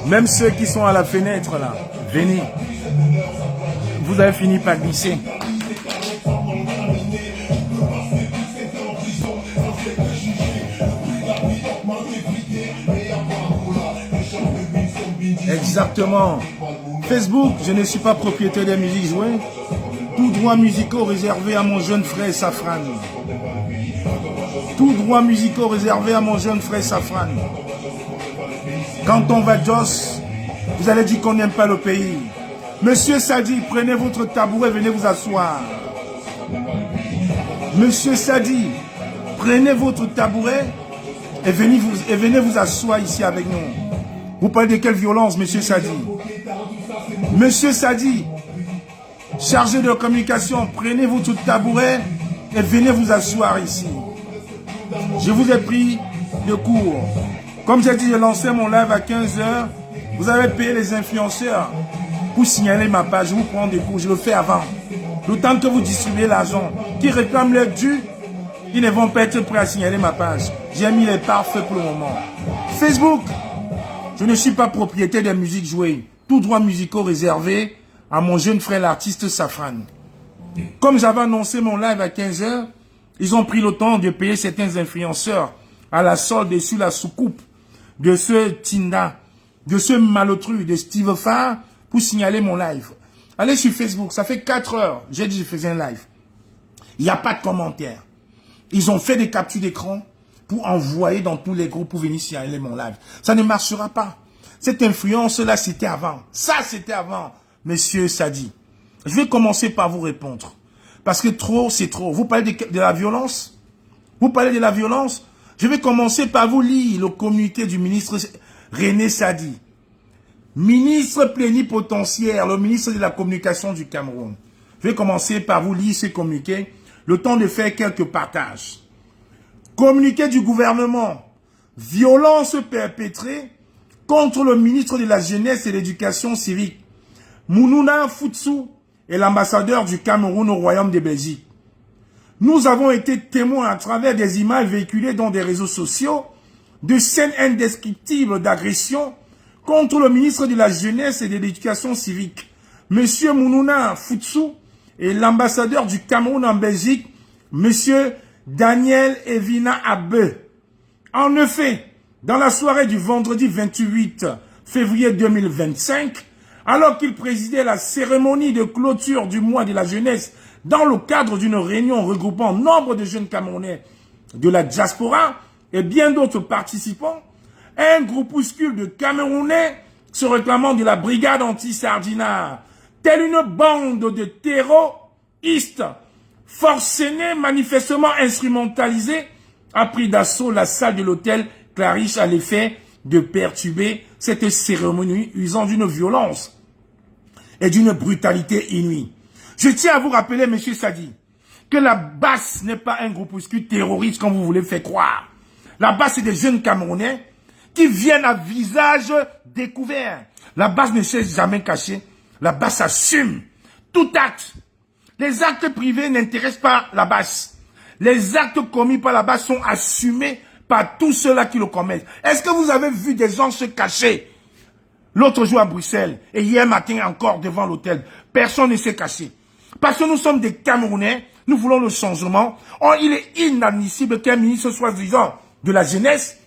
Même ceux qui sont à la fenêtre là, venez. Vous avez fini par glisser. Exactement. Facebook, je ne suis pas propriétaire des musiques jouées. Tout droit musicaux réservé à mon jeune frère Safran. Tout droit musicaux réservé à mon jeune frère Safran. Quand on va Jos, vous allez dire qu'on n'aime pas le pays. Monsieur Sadi, prenez votre tabouret, venez vous asseoir. Monsieur Sadi, prenez votre tabouret et venez vous asseoir ici avec nous. Vous parlez de quelle violence, monsieur Sadi? Monsieur Sadi, chargé de communication, prenez votre tabouret et venez vous asseoir ici. Je vous ai pris de court. Comme j'ai dit, j'ai lancé mon live à 15 h. Vous avez payé les influenceurs pour signaler ma page. Je vous prends des cours, je le fais avant. Le temps que vous distribuez l'argent, qui réclament leur dû, ils ne vont pas être prêts à signaler ma page. J'ai mis les parfaits pour le moment. Facebook, je ne suis pas propriétaire des musiques jouées. Tout droit musicaux réservé à mon jeune frère l'artiste Safran. Comme j'avais annoncé mon live à 15 h, ils ont pris le temps de payer certains influenceurs à la solde et sur la soucoupe de ce Tinda, de ce malotru, de Steve Farr, pour signaler mon live. Allez sur Facebook, ça fait 4 heures, j'ai dit que je faisais un live. Il n'y a pas de commentaires. Ils ont fait des captures d'écran pour envoyer dans tous les groupes pour venir signaler mon live. Ça ne marchera pas. Cette influence-là, c'était avant. Ça, c'était avant, monsieur Sadi. Je vais commencer par vous répondre. Parce que trop, c'est trop. Vous parlez de la violence? Vous parlez de la violence? Je vais commencer par vous lire le communiqué du ministre René Sadi. Ministre plénipotentiaire, le ministre de la communication du Cameroun. Je vais commencer par vous lire ce communiqué, le temps de faire quelques partages. Communiqué du gouvernement. Violence perpétrée contre le ministre de la Jeunesse et de l'Éducation civique, Mounouna Futsu, et l'ambassadeur du Cameroun au Royaume de Belgique. Nous avons été témoins à travers des images véhiculées dans des réseaux sociaux de scènes indescriptibles d'agression contre le ministre de la Jeunesse et de l'Éducation civique, M. Mounouna Futsu, et l'ambassadeur du Cameroun en Belgique, M. Daniel Evina Abe. En effet, dans la soirée du vendredi 28 février 2025, alors qu'il présidait la cérémonie de clôture du mois de la jeunesse dans le cadre d'une réunion regroupant nombre de jeunes Camerounais de la diaspora et bien d'autres participants, un groupuscule de Camerounais se réclamant de la brigade anti-Sardinat, telle une bande de terroristes forcenés, manifestement instrumentalisés, a pris d'assaut la salle de l'hôtel Clariche à l'effet de perturber cette cérémonie usant d'une violence et d'une brutalité inouïe. Je tiens à vous rappeler, monsieur Sadi, que la BAS n'est pas un groupuscule terroriste comme vous voulez faire croire. La BAS, c'est des jeunes Camerounais qui viennent à visage découvert. La BAS ne s'est jamais cachée. La BAS assume tout acte. Les actes privés n'intéressent pas la BAS. Les actes commis par la BAS sont assumés par tous ceux-là qui le commettent. Est-ce que vous avez vu des gens se cacher l'autre jour à Bruxelles et hier matin encore devant l'hôtel? Personne ne s'est caché. Parce que nous sommes des Camerounais, nous voulons le changement. Or, il est inadmissible qu'un ministre soit disant de la jeunesse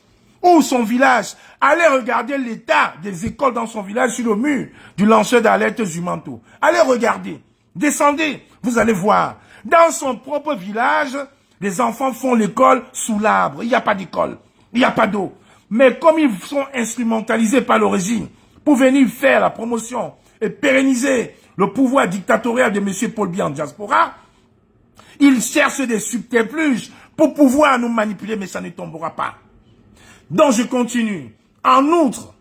ou son village. Allez regarder l'état des écoles dans son village sur le mur du lanceur d'alerte Zumanto. Allez regarder. Descendez, vous allez voir. Dans son propre village, les enfants font l'école sous l'arbre. Il n'y a pas d'école. Il n'y a pas d'eau. Mais comme ils sont instrumentalisés par le régime pour venir faire la promotion et pérenniser le pouvoir dictatorial de M. Paul Biya en diaspora, ils cherchent des subterfuges pour pouvoir nous manipuler, mais ça ne tombera pas. Donc je continue. En outre,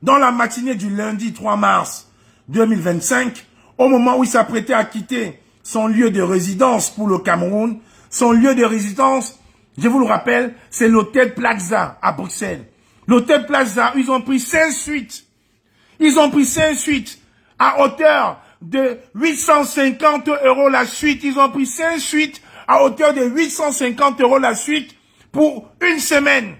dans la matinée du lundi 3 mars 2025, au moment où il s'apprêtait à quitter son lieu de résidence pour le Cameroun, son lieu de résidence, je vous le rappelle, c'est l'hôtel Plaza à Bruxelles. L'hôtel Plaza, ils ont pris 5 suites. Ils ont pris 5 suites à hauteur de 850 € la suite. Ils ont pris 5 suites à hauteur de 850 € la suite pour une semaine.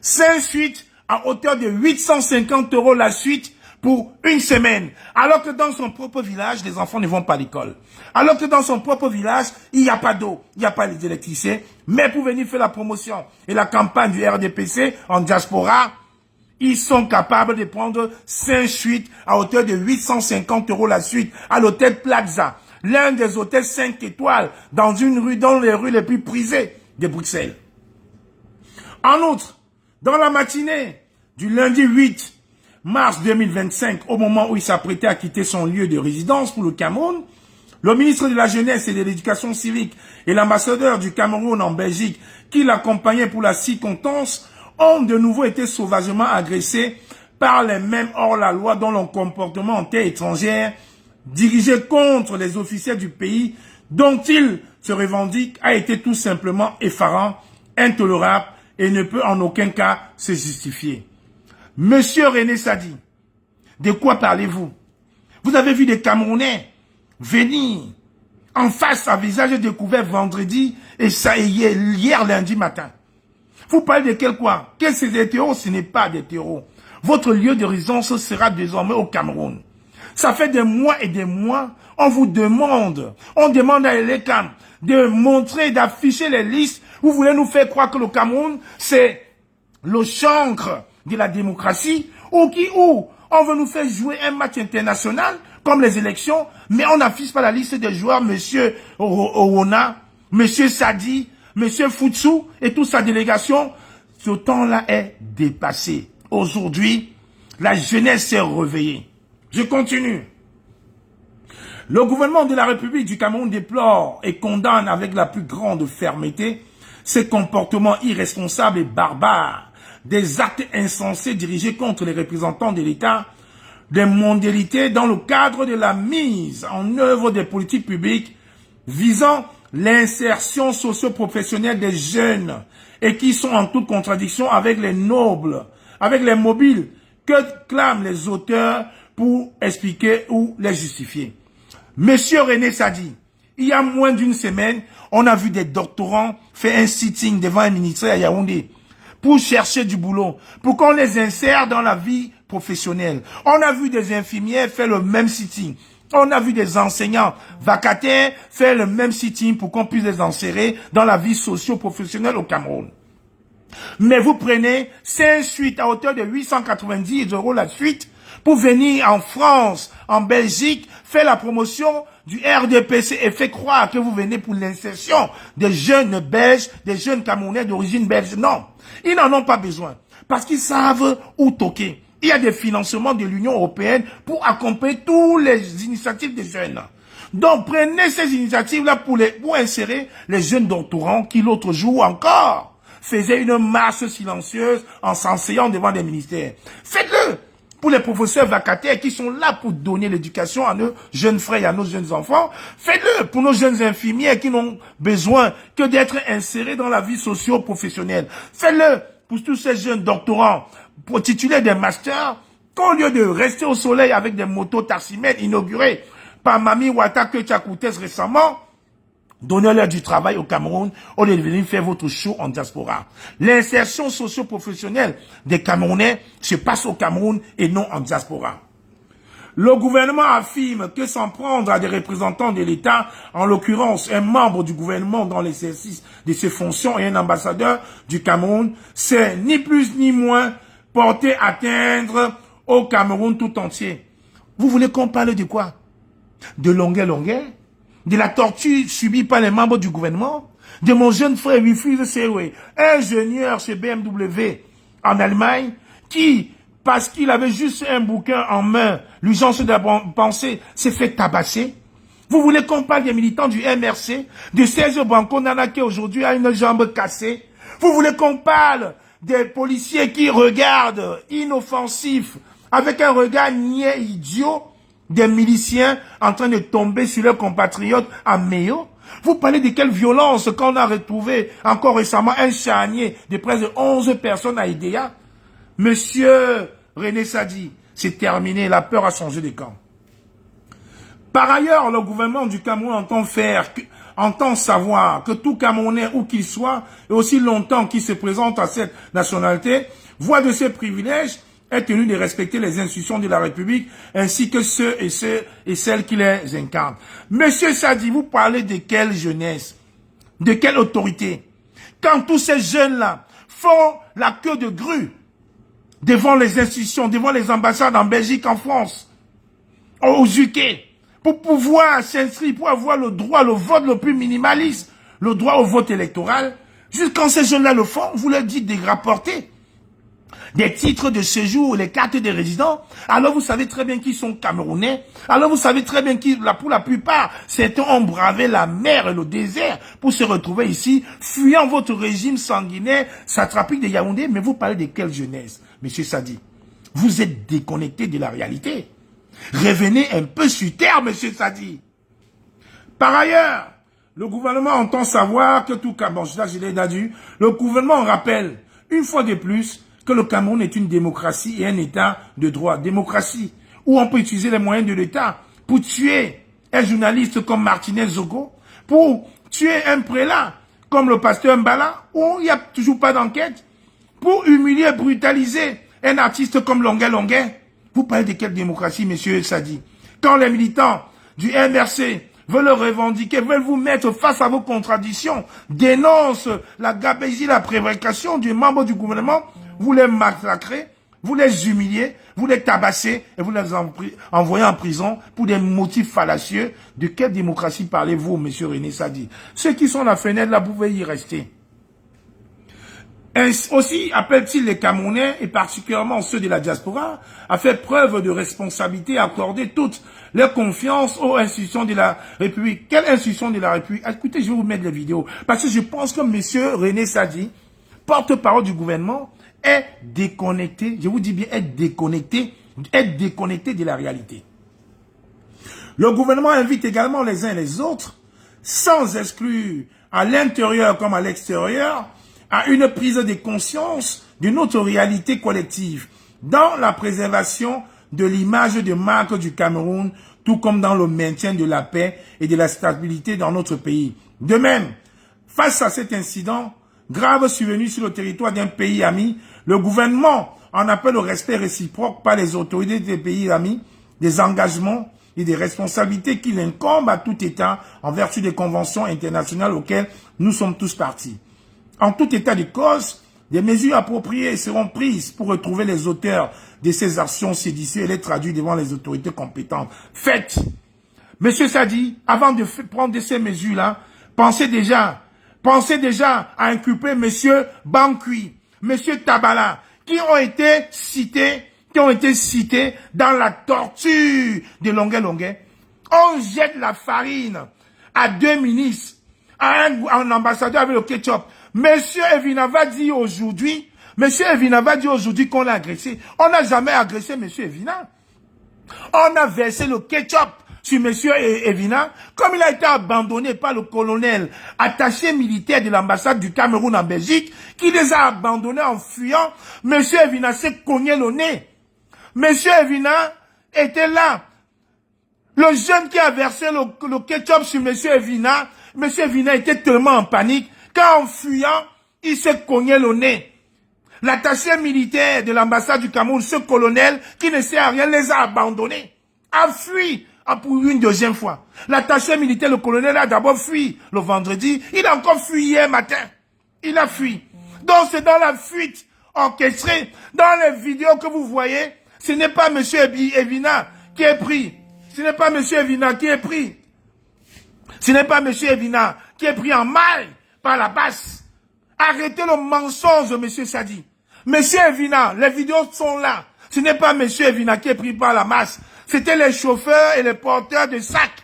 5 suites à hauteur de 850 € la suite pour une semaine. Alors que dans son propre village, les enfants ne vont pas à l'école. Alors que dans son propre village, il n'y a pas d'eau, il n'y a pas d'électricité. Mais pour venir faire la promotion et la campagne du RDPC en diaspora, ils sont capables de prendre 5 suites à hauteur de 850 € la suite à l'hôtel Plaza, l'un des hôtels 5 étoiles dans une rue, dans les rues les plus prisées de Bruxelles. En outre, dans la matinée du lundi 8 mars 2025, au moment où il s'apprêtait à quitter son lieu de résidence pour le Cameroun, le ministre de la Jeunesse et de l'Éducation civique et l'ambassadeur du Cameroun en Belgique, qui l'accompagnait pour la circonstance, ont de nouveau été sauvagement agressés par les mêmes hors-la-loi dont le comportement en terre étrangère, dirigé contre les officiels du pays dont ils se revendiquent, a été tout simplement effarant, intolérable et ne peut en aucun cas se justifier. Monsieur René Sadi, de quoi parlez-vous? Vous avez vu des Camerounais venir en face à visage découvert vendredi et ça hier lundi matin. Vous parlez de quel quoi? Quels sont des terreaux? Ce n'est pas des terreaux. Votre lieu de résidence sera désormais au Cameroun. Ça fait des mois et des mois, on demande à l'ECAM de montrer, d'afficher les listes. Vous voulez nous faire croire que le Cameroun, c'est le chancre de la démocratie, où on veut nous faire jouer un match international, comme les élections, mais on n'affiche pas la liste des joueurs, monsieur Orona, monsieur Sadi, monsieur Foutsou et toute sa délégation. Ce temps-là est dépassé. Aujourd'hui, la jeunesse s'est réveillée. Je continue. Le gouvernement de la République du Cameroun déplore et condamne avec la plus grande fermeté ces comportements irresponsables et barbares, des actes insensés dirigés contre les représentants de l'État, des mondialités dans le cadre de la mise en œuvre des politiques publiques visant l'insertion socio-professionnelle des jeunes et qui sont en toute contradiction avec les nobles, avec les mobiles que clament les auteurs pour expliquer ou les justifier. Monsieur René Sadi, il y a moins d'une semaine, on a vu des doctorants faire un sitting devant un ministère à Yaoundé pour chercher du boulot, pour qu'on les insère dans la vie professionnelle. On a vu des infirmières faire le même sitting. On a vu des enseignants vacataires faire le même sitting pour qu'on puisse les insérer dans la vie socio-professionnelle au Cameroun. Mais vous prenez 5 suites à hauteur de 890 € la suite pour venir en France, en Belgique, faire la promotion du RDPC et fait croire que vous venez pour l'insertion des jeunes Belges, des jeunes Camerounais d'origine belge. Non, ils n'en ont pas besoin parce qu'ils savent où toquer. Il y a des financements de l'Union européenne pour accompagner toutes les initiatives des jeunes. Donc prenez ces initiatives-là pour insérer les jeunes doctorants qui l'autre jour encore faisaient une marche silencieuse en s'enseignant devant des ministères. Faites-le pour les professeurs vacataires qui sont là pour donner l'éducation à nos jeunes frères et à nos jeunes enfants. Faites-le pour nos jeunes infirmières qui n'ont besoin que d'être insérés dans la vie socio-professionnelle. Faites-le pour tous ces jeunes doctorants pour tituler des masters qu'au lieu de rester au soleil avec des motos taximètres inaugurées par Mami Ouattara que Tchakoutès récemment, donnez-leur du travail au Cameroun au lieu de venir faire votre show en diaspora. L'insertion socio-professionnelle des Camerounais se passe au Cameroun et non en diaspora. Le gouvernement affirme que s'en prendre à des représentants de l'État, en l'occurrence un membre du gouvernement dans l'exercice de ses fonctions et un ambassadeur du Cameroun, c'est ni plus ni moins porter atteinte au Cameroun tout entier. Vous voulez qu'on parle de quoi? De longueur? De la torture subie par les membres du gouvernement? De mon jeune frère Wilfried Sewe, ingénieur chez BMW en Allemagne, qui, parce qu'il avait juste un bouquin en main, l'urgence de la pensée, s'est fait tabasser? Vous voulez qu'on parle des militants du MRC, de Serge Branco Nana qui aujourd'hui a une jambe cassée? Vous voulez qu'on parle des policiers qui regardent inoffensifs, avec un regard niais idiot, des miliciens en train de tomber sur leurs compatriotes à Méo? Vous parlez de quelle violence quand on a retrouvé encore récemment un charnier de près de 11 personnes à Idéa? Monsieur René Sadi, c'est terminé, la peur a changé de camp. Par ailleurs, le gouvernement du Cameroun entend faire entend savoir que tout Camerounais, où qu'il soit, et aussi longtemps qu'il se présente à cette nationalité, voit de ses privilèges, est tenu de respecter les institutions de la République, ainsi que ceux et celles qui les incarnent. Monsieur Sadi, vous parlez de quelle jeunesse? De quelle autorité? Quand tous ces jeunes-là font la queue de grue devant les institutions, devant les ambassades en Belgique, en France, au UK, pour pouvoir s'inscrire, pour avoir le droit, le vote le plus minimaliste, le droit au vote électoral, juste quand ces jeunes-là le font, vous leur dites de rapporter des titres de séjour, les cartes des résidents, alors vous savez très bien qu'ils sont Camerounais, alors vous savez très bien qu'ils, pour la plupart, certains ont bravé la mer et le désert pour se retrouver ici, fuyant votre régime sanguinaire, satrapique de Yaoundé, mais vous parlez de quelle jeunesse, monsieur Sadi? Vous êtes déconnecté de la réalité. Revenez un peu sur terre, monsieur Sadi. Par ailleurs, le gouvernement entend savoir que tout Cameroun, je l'ai dit, le gouvernement rappelle, une fois de plus, que le Cameroun est une démocratie et un État de droit. Démocratie, où on peut utiliser les moyens de l'État pour tuer un journaliste comme Martinez Zogo, pour tuer un prélat comme le pasteur Mbala, où il n'y a toujours pas d'enquête, pour humilier, brutaliser un artiste comme Longuet Longuet. Vous parlez de quelle démocratie, monsieur Sadi? Quand les militants du MRC veulent le revendiquer, veulent vous mettre face à vos contradictions, dénoncent la gabegie, la prévarication du membre du gouvernement, vous les massacrez, vous les humiliez, vous les tabassez et vous les envoyez en prison pour des motifs fallacieux. De quelle démocratie parlez-vous, monsieur René Sadi? Ceux qui sont à la fenêtre, là, vous pouvez y rester. Aussi appelle-t-il les Camerounais, et particulièrement ceux de la diaspora, à faire preuve de responsabilité, à accorder toute leur confiance aux institutions de la République. Quelle institution de la République? Écoutez, je vais vous mettre les vidéos. Parce que je pense que monsieur René Sadi, porte-parole du gouvernement, est déconnecté, je vous dis bien, est déconnecté de la réalité. Le gouvernement invite également les uns et les autres, sans exclure à l'intérieur comme à l'extérieur, à une prise de conscience de notre réalité collective, dans la préservation de l'image de marque du Cameroun, tout comme dans le maintien de la paix et de la stabilité dans notre pays. De même, face à cet incident grave survenu sur le territoire d'un pays ami, le gouvernement en appelle au respect réciproque par les autorités des pays amis, des engagements et des responsabilités qu'il incombe à tout État en vertu des conventions internationales auxquelles nous sommes tous partis. En tout état de cause, des mesures appropriées seront prises pour retrouver les auteurs de ces actions séditieuses et les traduire devant les autorités compétentes. Faites! Monsieur Sadi, avant de prendre ces mesures-là, pensez déjà à inculper monsieur Bankui, monsieur Tabala, qui ont été cités dans la torture de Longuet Longuet. On jette la farine à 2 ministres, à un ambassadeur avec le ketchup. Monsieur Evina va dire aujourd'hui qu'on l'a agressé. On n'a jamais agressé monsieur Evina. On a versé le ketchup sur monsieur Evina, comme il a été abandonné par le colonel attaché militaire de l'ambassade du Cameroun en Belgique, qui les a abandonnés en fuyant. Monsieur Evina s'est cogné le nez. Monsieur Evina était là. Le jeune qui a versé le ketchup sur monsieur Evina était tellement en panique qu'en fuyant, il s'est cogné le nez. L'attaché militaire de l'ambassade du Cameroun, ce colonel qui ne sait à rien, les a abandonnés, a fui pour une deuxième fois. L'attaché militaire, le colonel, a d'abord fui le vendredi, il a encore fui hier matin. Il a fui. Donc c'est dans la fuite orchestrée, dans les vidéos que vous voyez, ce n'est pas monsieur Evina qui est pris. Ce n'est pas monsieur Evina qui est pris. Ce n'est pas monsieur Evina qui est pris en maille par la basse. Arrêtez le mensonge, monsieur Sadi. Monsieur Evina, les vidéos sont là. Ce n'est pas monsieur Evina qui est pris par la masse. C'était les chauffeurs et les porteurs de sacs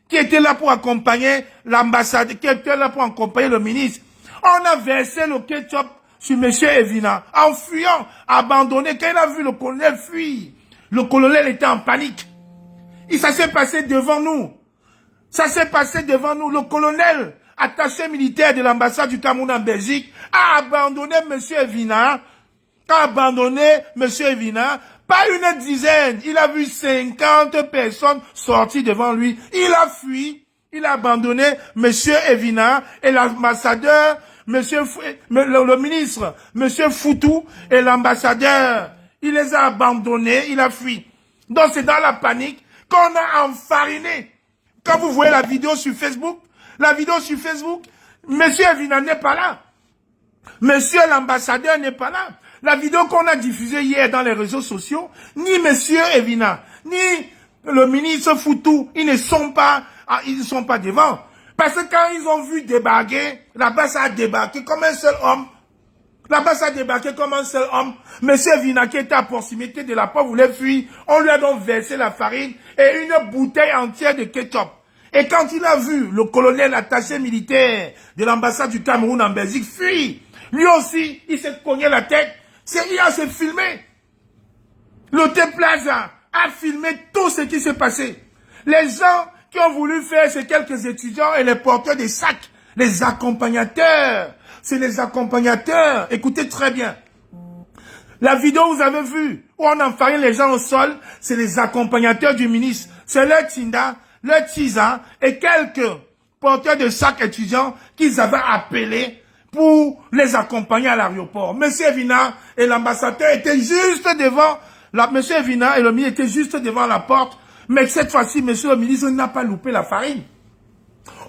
qui étaient là pour accompagner l'ambassade, qui étaient là pour accompagner le ministre. On a versé le ketchup sur monsieur Evina en fuyant, abandonné. Quand il a vu le colonel fuir, le colonel était en panique. Et ça s'est passé devant nous. Ça s'est passé devant nous. Le colonel, attaché militaire de l'ambassade du Cameroun en Belgique, a abandonné monsieur Evina. Pas une dizaine. Il a vu 50 personnes sortir devant lui. Il a fui. Il a abandonné M. Evina et l'ambassadeur, le ministre, M. Foutou et l'ambassadeur. Il les a abandonnés, il a fui. Donc c'est dans la panique qu'on a enfariné. Quand vous voyez la vidéo sur Facebook, M. Evina n'est pas là. Monsieur l'ambassadeur n'est pas là. La vidéo qu'on a diffusée hier dans les réseaux sociaux, ni Monsieur Evina, ni le ministre Foutou, ils ne sont pas devant. Parce que quand ils ont vu débarquer, là-bas ça a débarqué comme un seul homme. Là-bas ça a débarqué comme un seul homme. Monsieur Evina qui était à proximité de la porte voulait fuir. On lui a donc versé la farine et une bouteille entière de ketchup. Et quand il a vu le colonel attaché militaire de l'ambassade du Cameroun en Belgique fuir, lui aussi, il s'est cogné la tête. Il a se filmé. L'hôtel Plaza a filmé tout ce qui s'est passé. Les gens qui ont voulu faire, ces quelques étudiants et les porteurs des sacs, les accompagnateurs. C'est les accompagnateurs. Écoutez très bien. La vidéo, vous avez vu, où on enfarine les gens au sol, c'est les accompagnateurs du ministre. C'est le Tinda, le Tiza et quelques porteurs de sacs étudiants qu'ils avaient appelés pour les accompagner à l'aéroport. Monsieur Evina et l'ambassadeur étaient juste devant, Monsieur Evina et le ministre étaient juste devant la porte, mais cette fois-ci, monsieur le ministre n'a pas loupé la farine.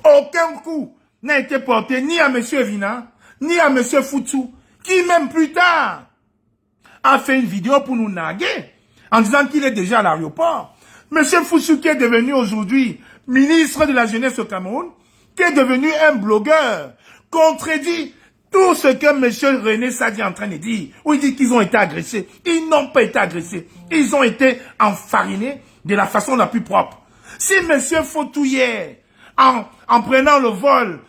Aucun coup n'a été porté ni à monsieur Evina, ni à monsieur Foutou, qui même plus tard a fait une vidéo pour nous narguer, en disant qu'il est déjà à l'aéroport. Monsieur Foutou qui est devenu aujourd'hui ministre de la jeunesse au Cameroun, qui est devenu un blogueur, contredit tout ce que M. René Sadi est en train de dire, où il dit qu'ils ont été agressés. Ils n'ont pas été agressés. Ils ont été enfarinés de la façon la plus propre. Si M. Fautouillet, en prenant le vol,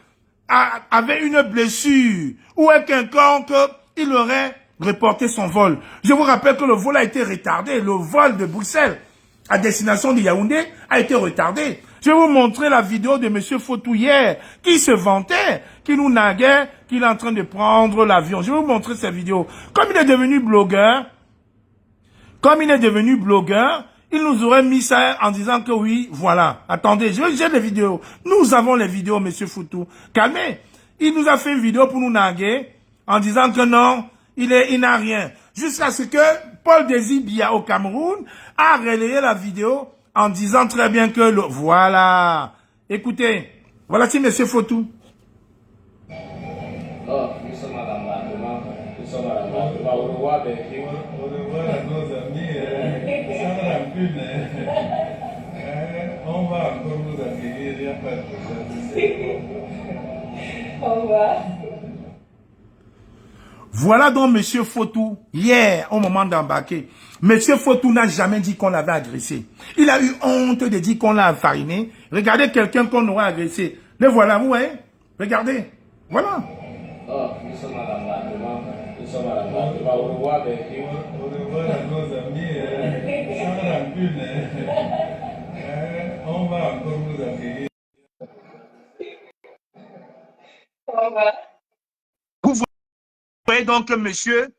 avait une blessure ou un quelconque, il aurait reporté son vol. Je vous rappelle que le vol a été retardé. Le vol de Bruxelles à destination de Yaoundé a été retardé. Je vais vous montrer la vidéo de M. Fautouillet qui se vantait, qui nous naguait, qu'il est en train de prendre l'avion. Je vais vous montrer cette vidéo. Comme il est devenu blogueur, il nous aurait mis ça en disant que oui, voilà. Attendez, j'ai les vidéos. Nous avons les vidéos, M. Foutou. Calmez. Il nous a fait une vidéo pour nous naguer en disant que non, il n'a rien. Jusqu'à ce que Paul Désir au Cameroun a relayé la vidéo en disant très bien que voilà. Écoutez, voilà si M. Foutou. Oh, nous sommes à l'embarquement. Nous sommes à l'embarquement. Au revoir, Belgique. Au revoir à nos amis. Sans rancune. On va encore vous accueillir. Il n'y a pas de problème. Au revoir. Voilà donc M. Foutou, hier, au moment d'embarquer. M. Foutou n'a jamais dit qu'on l'avait agressé. Il a eu honte de dire qu'on l'a enfariné. Regardez quelqu'un qu'on aurait agressé. Le voilà, vous voyez? Regardez. Voilà. Oh, nous sommes à l'embarquement. Nous sommes à l'embarquement. Au revoir, Belgique. Au revoir à nos amis. Sans rancune. On va encore vous accueillir. Au revoir. Vous voyez donc que monsieur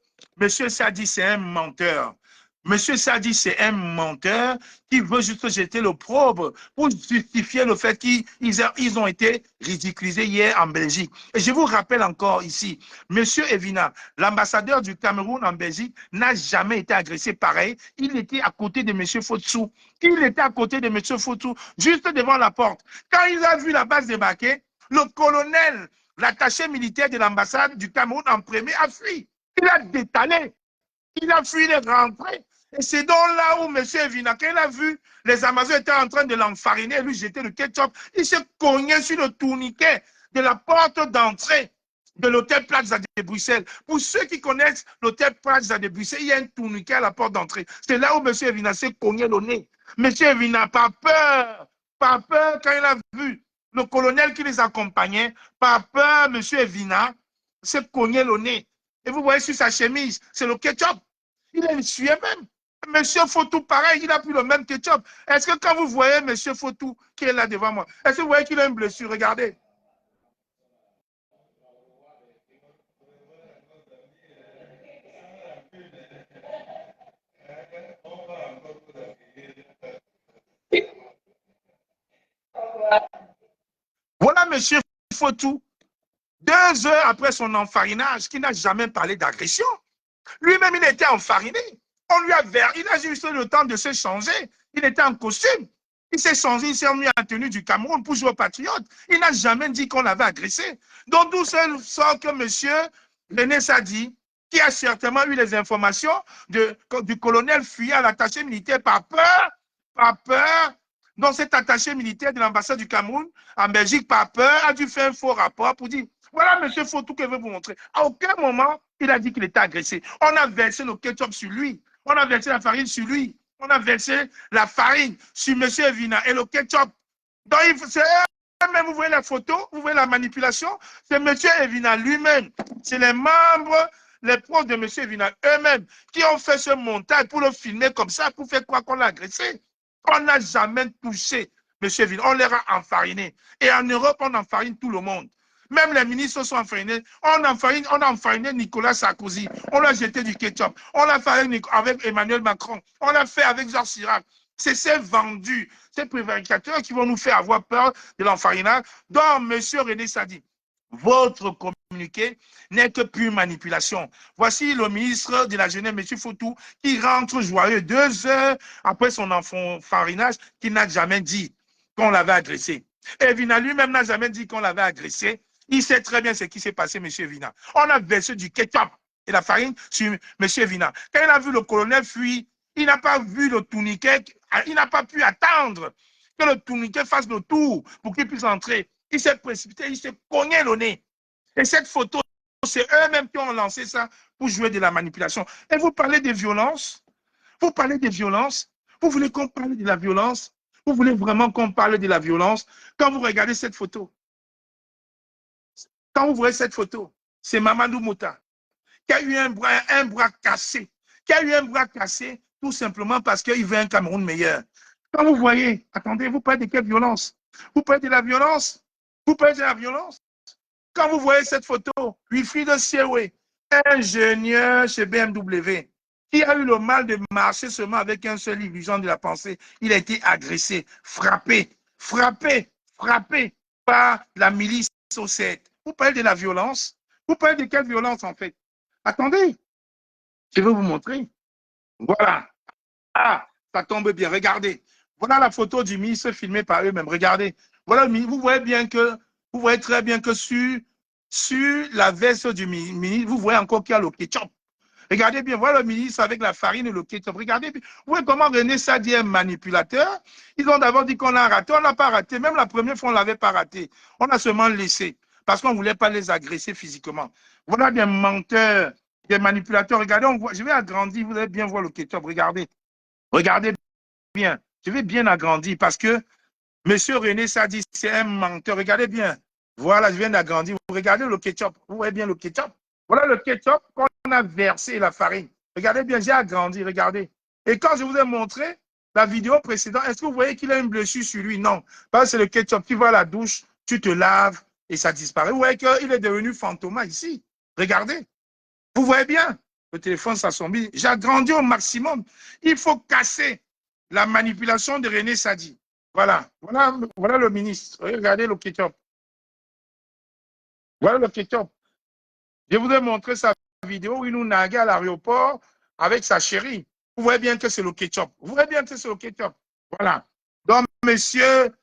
Sadi, c'est un menteur. Monsieur Sadi, c'est un menteur qui veut juste jeter l'opprobre pour justifier le fait qu'ils ont été ridiculisés hier en Belgique. Et je vous rappelle encore ici, monsieur Evina, l'ambassadeur du Cameroun en Belgique, n'a jamais été agressé pareil. Il était à côté de monsieur Foutou. Il était à côté de monsieur Foutou, juste devant la porte. Quand il a vu la base débarquer, le colonel, l'attaché militaire de l'ambassade du Cameroun en premier, a fui. Il a détalé. Il a fui, il est rentré. Et c'est donc là où M. Evina, quand il a vu les Amazones étaient en train de l'enfariner et lui jeter le ketchup, il s'est cogné sur le tourniquet de la porte d'entrée de l'hôtel Plaza de Bruxelles. Pour ceux qui connaissent l'hôtel Plaza de Bruxelles, il y a un tourniquet à la porte d'entrée. C'est là où M. Evina s'est cogné le nez. M. Evina, pas peur quand il a vu le colonel qui les accompagnait, pas peur, M. Evina s'est cogné le nez. Et vous voyez sur sa chemise, c'est le ketchup. Il a essuyé même. Monsieur Foutou, pareil, il a pris le même ketchup. Est-ce que quand vous voyez Monsieur Foutou qui est là devant moi, est-ce que vous voyez qu'il a une blessure? Regardez. Au revoir. monsieur Fotou, 2 heures après son enfarinage, qui n'a jamais parlé d'agression, lui-même, il était enfariné. On lui a il a juste le temps de se changer. Il était en costume. Il s'est changé, il s'est mis en tenue du Cameroun pour jouer au patriote. Il n'a jamais dit qu'on l'avait agressé. Donc, d'où sort que monsieur René Sadi, qui a certainement eu les informations du colonel fuyant à l'attaché militaire par peur, donc cet attaché militaire de l'ambassade du Cameroun en Belgique, par peur, a dû faire un faux rapport pour dire, voilà, monsieur Fotou, que je veux vous montrer. À aucun moment, il a dit qu'il était agressé. On a versé le ketchup sur lui. On a versé la farine sur lui. On a versé la farine sur monsieur Evina et le ketchup. Donc, c'est eux-mêmes, vous voyez la photo, vous voyez la manipulation, c'est monsieur Evina lui-même. C'est les membres, les pros de monsieur Evina eux-mêmes qui ont fait ce montage pour le filmer comme ça, pour faire quoi qu'on l'a agressé. On n'a jamais touché monsieur Evina. On les a enfarinés. Et en Europe, on enfarine tout le monde. Même les ministres sont enfarinés. On a enfariné Nicolas Sarkozy. On l'a jeté du ketchup. On l'a fait avec Emmanuel Macron. On l'a fait avec Jacques Chirac. C'est ces vendus, ces prévaricateurs qui vont nous faire avoir peur de l'enfarinage. Donc, monsieur René Sadi, votre communiqué n'est que pure manipulation. Voici le ministre de la Jeunesse, monsieur Fotou, qui rentre joyeux 2 heures après son enfarinage, qui n'a jamais dit qu'on l'avait agressé. Et Vina lui-même n'a jamais dit qu'on l'avait agressé. Il sait très bien ce qui s'est passé, M. Vina. On a versé du ketchup et la farine sur M. Vina. Quand il a vu le colonel fuir, il n'a pas vu le tourniquet, il n'a pas pu attendre que le tourniquet fasse le tour pour qu'il puisse entrer. Il s'est précipité, il s'est cogné le nez. Et cette photo, c'est eux-mêmes qui ont lancé ça pour jouer de la manipulation. Et vous parlez des violences? Vous parlez des violences? Vous voulez qu'on parle de la violence? Vous voulez vraiment qu'on parle de la violence? Quand vous regardez cette photo, quand vous voyez cette photo, c'est Mamadou Mouta qui a eu un bras cassé, tout simplement parce qu'il veut un Cameroun meilleur. Quand vous voyez, attendez, vous parlez de quelle violence? Vous parlez de la violence? Vous parlez de la violence? Quand vous voyez cette photo, Wilfried Siewe, ingénieur chez BMW, qui a eu le mal de marcher seulement avec un seul illusion de la pensée, il a été agressé, frappé par la milice au 7. Vous parlez de la violence? Vous parlez de quelle violence en fait? Attendez, je vais vous montrer. Voilà. Ah, ça tombe bien, regardez. Voilà la photo du ministre filmée par eux-mêmes, regardez. Voilà, vous voyez très bien que sur la veste du ministre, vous voyez encore qu'il y a le ketchup. Regardez bien, voilà le ministre avec la farine et le ketchup. Regardez bien. Vous voyez comment René Sadi est un manipulateur. Ils ont d'abord dit qu'on l'a raté. On n'a pas raté. Même la première fois, on ne l'avait pas raté. On a seulement laissé parce qu'on ne voulait pas les agresser physiquement. Voilà des menteurs, des manipulateurs. Regardez, je vais agrandir. Vous allez bien voir le ketchup. Regardez. Regardez bien. Je vais bien agrandir parce que M. René Sadi, c'est un menteur. Regardez bien. Voilà, je viens d'agrandir. Vous regardez le ketchup. Vous voyez bien le ketchup. Voilà le ketchup qu'on a versé la farine. Regardez bien, j'ai agrandi, regardez. Et quand je vous ai montré la vidéo précédente, est-ce que vous voyez qu'il a une blessure sur lui? Non. Parce que c'est le ketchup. Tu vas à la douche, tu te laves et ça disparaît. Vous voyez qu'il est devenu fantôme ici. Regardez. Vous voyez bien. Le téléphone, ça s'en mis. J'ai agrandi au maximum. Il faut casser la manipulation de René Sadi. Voilà. Voilà le ministre. Regardez le ketchup. Voilà le ketchup. Je vous ai montré sa vidéo où il nous naguait à l'aéroport avec sa chérie. Vous voyez bien que c'est le ketchup. Vous voyez bien que c'est le ketchup. Voilà. Donc, monsieur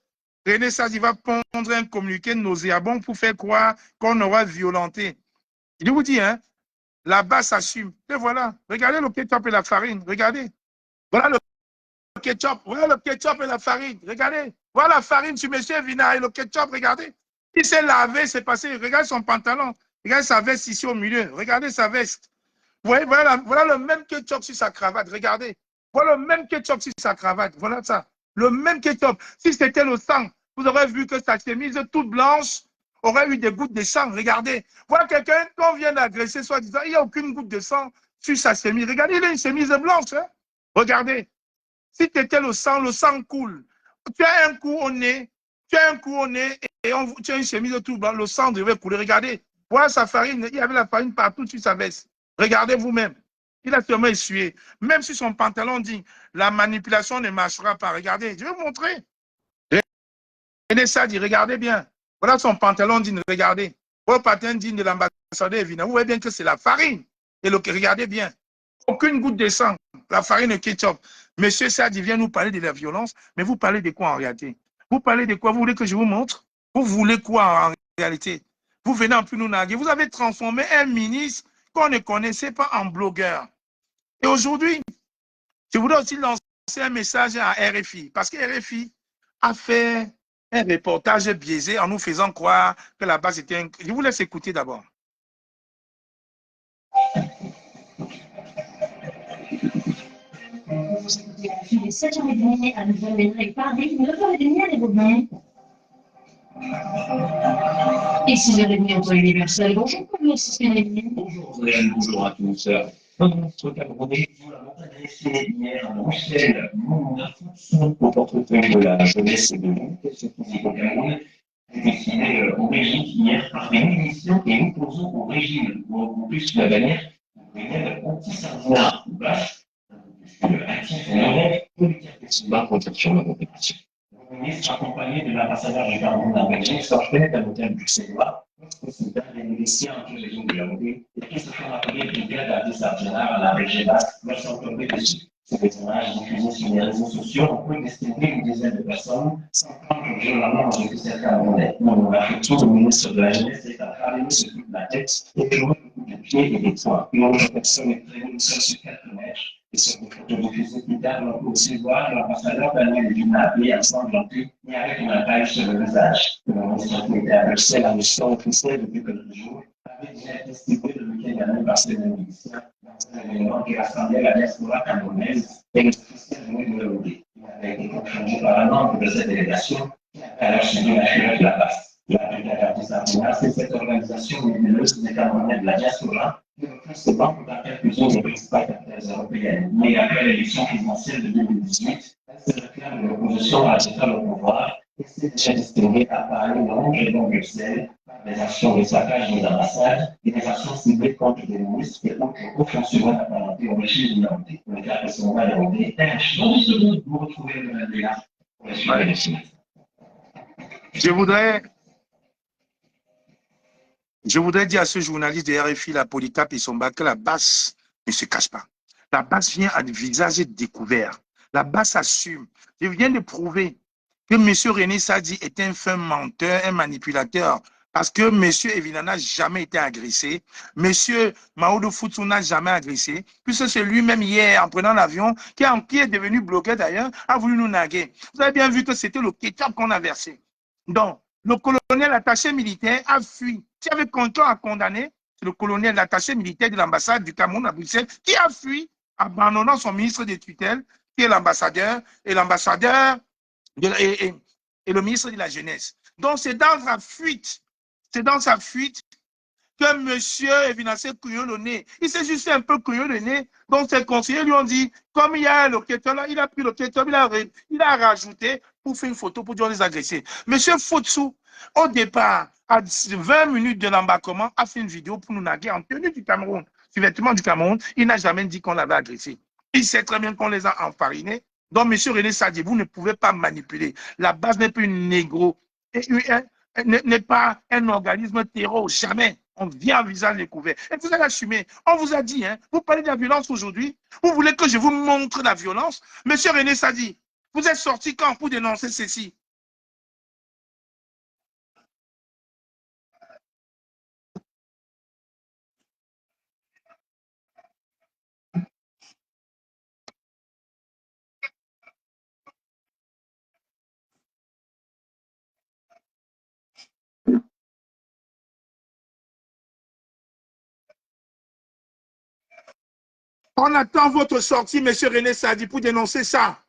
René Sadi va pondre un communiqué nauséabond pour faire croire qu'on aura violenté. Je vous dis, hein, là-bas, ça s'assume. Et voilà. Regardez le ketchup et la farine. Regardez. Voilà le ketchup. Voilà le ketchup et la farine. Regardez. Voilà la farine sur monsieur Vina et le ketchup. Regardez. Il s'est lavé, c'est passé. Regardez son pantalon. Regardez sa veste ici au milieu. Regardez sa veste. Vous voyez, voilà le même ketchup sur sa cravate. Regardez. Voilà le même ketchup sur sa cravate. Voilà ça. Le même ketchup. Si c'était le sang, vous aurez vu que sa chemise toute blanche aurait eu des gouttes de sang. Regardez. Voilà quelqu'un qu'on vient d'agresser, soit disant, il n'y a aucune goutte de sang sur sa chemise. Regardez, il a une chemise blanche. Hein? Regardez. Si c'était le sang coule. Tu as un coup au nez. Tu as une chemise tout blanc. Le sang devait couler. Regardez. Voilà sa farine. Il y avait la farine partout sur sa veste. Regardez vous-même. Il a sûrement essuyé. Même si son pantalon dit la manipulation ne marchera pas. Regardez. Je vais vous montrer. René Sadi, regardez bien. Voilà son pantalon digne, regardez. Votre pantalon digne de l'ambassadeur Evina. Vous voyez bien que c'est la farine. Et regardez bien. Aucune goutte de sang. La farine et ketchup. Monsieur Sadi vient nous parler de la violence, mais vous parlez de quoi en réalité? Vous parlez de quoi? Vous voulez que je vous montre? Vous voulez quoi en réalité? Vous venez en plus nous narguer. Vous avez transformé un ministre qu'on ne connaissait pas en blogueur. Et aujourd'hui, je voudrais aussi lancer un message à RFI, parce que RFI a fait un reportage biaisé en nous faisant croire que là-bas c'était un... Je vous laisse écouter d'abord. Vous écoutez RFI les 7h30 à Nouvelle-Médric Paris, 9h30 à Lévauban. Et 6h30 au temps universel. Bonjour, merci Stéphanie. Bonjour Réal, bonjour à tous. Notre Camerounais joue la montagne essayée hier à Bruxelles, monde au portefeuille de la jeunesse et de l'éducation physique au Cameroun. J'ai décidé au régime hier par des munitions et opposants au régime, pour regrouper sous la bannière de anti-sardinat ou bâche, actif et honnête, politique de combat contre la compétition. Le ministre accompagné de l'ambassadeur du Cameroun en Belgique sortait d'un hôtel bruxellois. Président des miliciens anti-régime de la Hongrie et qui se font appeler brigade anti-sardinat à la région basque leur sont tombés dessus. Ces images diffusées sur les réseaux sociaux ont pu destiner une dizaine de personnes sans prendre généralement dans le ciel camerounais. On a fait tout le ministre de la jeunesse est à travers ce coup de la tête et jouer le coup de pied et des poings. Une autre personne est traînée seule sur quelques mètres. Et sur des photos diffusées plus tard, on peut aussi voir l'ambassadeur Daniel Duna appelé ensanglanté et avec une attaque sur le visage. Le ministre qui était à Bruxelles en mission officielle depuis quelques jours avait déjà été ciblé le week-end dernier par ses miliciens dans un événement qui rassemblait la diaspora camerounaise et les officiels venus de l'Europe. Il avait été confirmé par un membre de cette délégation qui a alors suivi la chirurgie de la passe. La brigade anti-sardinat, c'est cette organisation nébuleuse des Camerounais de la diaspora qui reprend ses membres dans quelques-unes des principales capitales européennes. Mais après l'élection présidentielle de 2018, elle se réclame de l'opposition à l'État au pouvoir et s'est déjà distinguée à Paris, Londres et dans Bruxelles par des actions de saccage des ambassades et des actions ciblées contre des ministres et autres hauts fonctionnaires apparentés au régime de l'Europe. Pour le cas de son mal européen, dans une seconde, vous retrouvez le débat pour les sujets. Je voudrais dire à ce journaliste de RFI, la Polytap et son bac, que la basse ne se cache pas. La basse vient à visage découvert. La basse assume. Je viens de prouver que M. René Sadi est un fin menteur, un manipulateur. Parce que M. Evina n'a jamais été agressé. M. Maodo Foutsou n'a jamais agressé. Puisque c'est lui-même hier, en prenant l'avion, qui est devenu bloqué d'ailleurs, a voulu nous naguer. Vous avez bien vu que c'était le ketchup qu'on a versé. Donc, le colonel attaché militaire a fui. S'il y avait quelqu'un à condamner, c'est le colonel attaché militaire de l'ambassade du Cameroun à Bruxelles qui a fui, abandonnant son ministre de tutelle, qui est l'ambassadeur, et l'ambassadeur et le ministre de la Jeunesse. Donc, c'est dans sa fuite que M. Evinassé couillon le nez. Il s'est juste fait un peu couillon le nez. Donc, ses conseillers lui ont dit, comme il y a le ketchup là, il a pris le ketchup, il a rajouté pour faire une photo pour dire les agressés. M. Foutsou, au départ, à 20 minutes de l'embarquement, a fait une vidéo pour nous naguer en tenue du Cameroun, sur vêtements du Cameroun. Il n'a jamais dit qu'on l'avait agressé. Il sait très bien qu'on les a enfarinés. Donc, M. René Sadi, vous ne pouvez pas manipuler. La base n'est pas une négro, n'est pas un organisme terreau, jamais. On vient à visage découvert. Et vous allez assumer. On vous a dit, hein, vous parlez de la violence aujourd'hui. Vous voulez que je vous montre la violence? Monsieur René Sadi, vous êtes sorti quand pour dénoncer ceci? On attend votre sortie, monsieur René Sadi, pour dénoncer ça.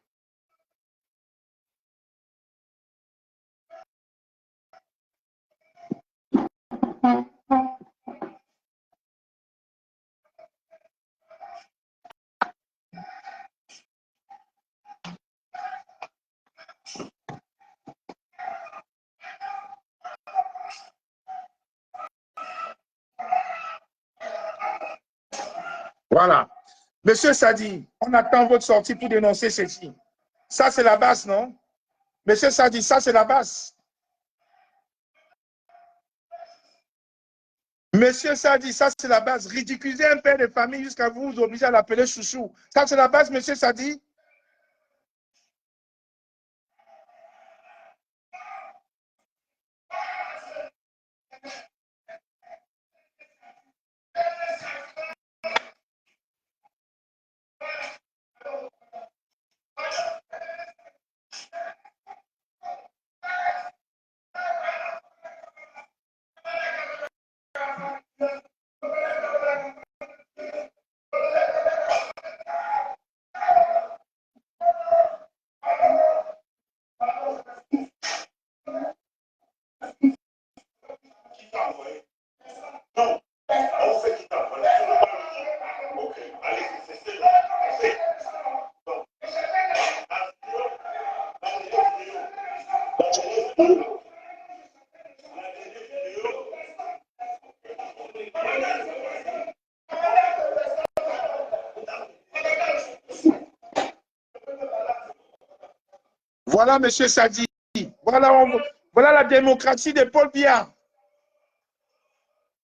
Voilà. Monsieur Sadi, on attend votre sortie pour dénoncer ceci. Ça, c'est la base, non? Monsieur Sadi, ça, c'est la base. Monsieur Sadi, ça c'est la base. Ridiculiser un père de famille jusqu'à vous obliger à l'appeler chouchou. Ça c'est la base, monsieur Sadi. Voilà, monsieur Sadi. Voilà la démocratie de Paul Biya.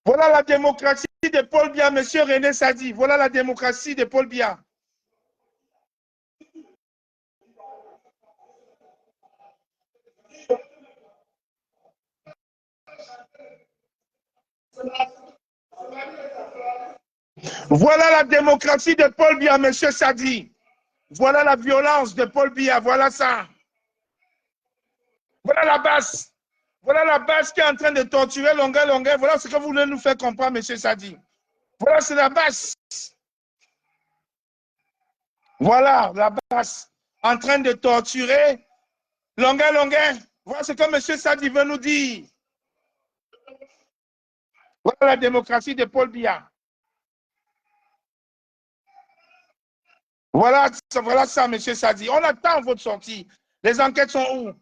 Voilà la démocratie de Paul Biya, monsieur René Sadi. Voilà la démocratie de Paul Biya. Voilà la démocratie de Paul Biya, monsieur Sadi. Voilà la violence de Paul Biya. Voilà ça. Voilà la base. Voilà la base qui est en train de torturer Longueur. Voilà ce que vous voulez nous faire comprendre, monsieur Sadi. Voilà, c'est la base. Voilà la base en train de torturer Longueur. Voilà ce que monsieur Sadi veut nous dire. Voilà la démocratie de Paul Biya. Voilà ça, monsieur Sadi. On attend votre sortie. Les enquêtes sont où?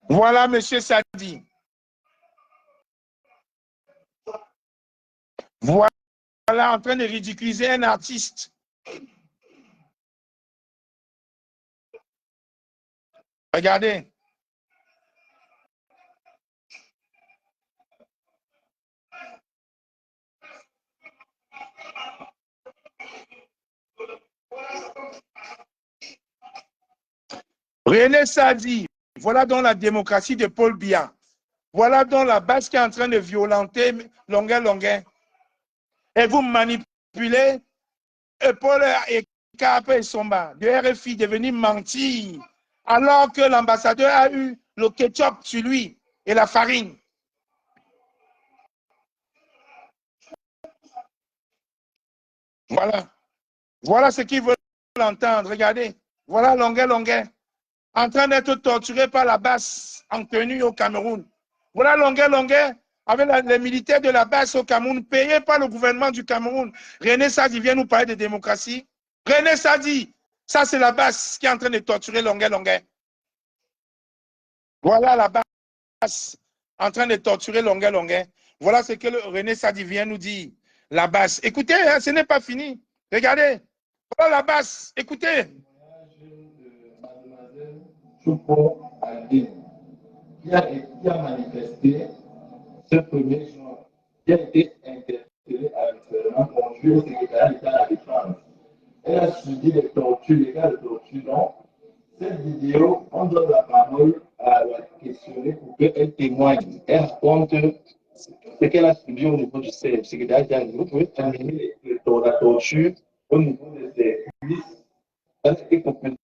Voilà, monsieur Sadi. Voilà, en train de ridiculiser un artiste. Regardez. René Sadi, voilà donc la démocratie de Paul Biya. Voilà donc la base qui est en train de violenter Longueur. Et vous manipulez Paul et Cap et Somba de RFI de venir mentir alors que l'ambassadeur a eu le ketchup sur lui et la farine. Voilà. Voilà ce qu'ils veulent entendre. Regardez. Voilà Longueur. En train d'être torturé par la base en tenue au Cameroun. Voilà Longueur avec les militaires de la base au Cameroun, payés par le gouvernement du Cameroun. René Sadi vient nous parler de démocratie. René Sadi, ça c'est la base qui est en train de torturer Longueur. Voilà la base en train de torturer Longueur. Voilà ce que René Sadi vient nous dire. La base. Écoutez, hein, ce n'est pas fini. Regardez. Voilà la base. Écoutez. Mademoiselle Choupo Aldine, qui a manifesté ce premier jour, qui a été interpellée habituellement conduite au secrétariat d'État à la Défense. Elle a subi des tortures, des cas de torture. Donc, cette vidéo, on donne la parole à la questionnée pour qu'elle témoigne. Elle raconte ce qu'elle a subi au niveau du secrétariat d'État. Vous pouvez terminer la torture au niveau de ses cuisses. Parce que complètement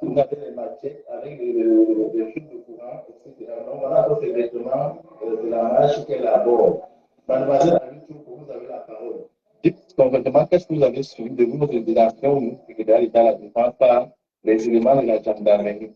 on avait les machettes avec des choses de courant, etc. Donc voilà, c'est exactement de la marche qu'elle aborde. Mademoiselle Alutou, vous avez la parole. Dites concrètement, qu'est-ce que vous avez suivi de votre délation au ministre secrétaire d'État à la Défense par les éléments de la gendarmerie?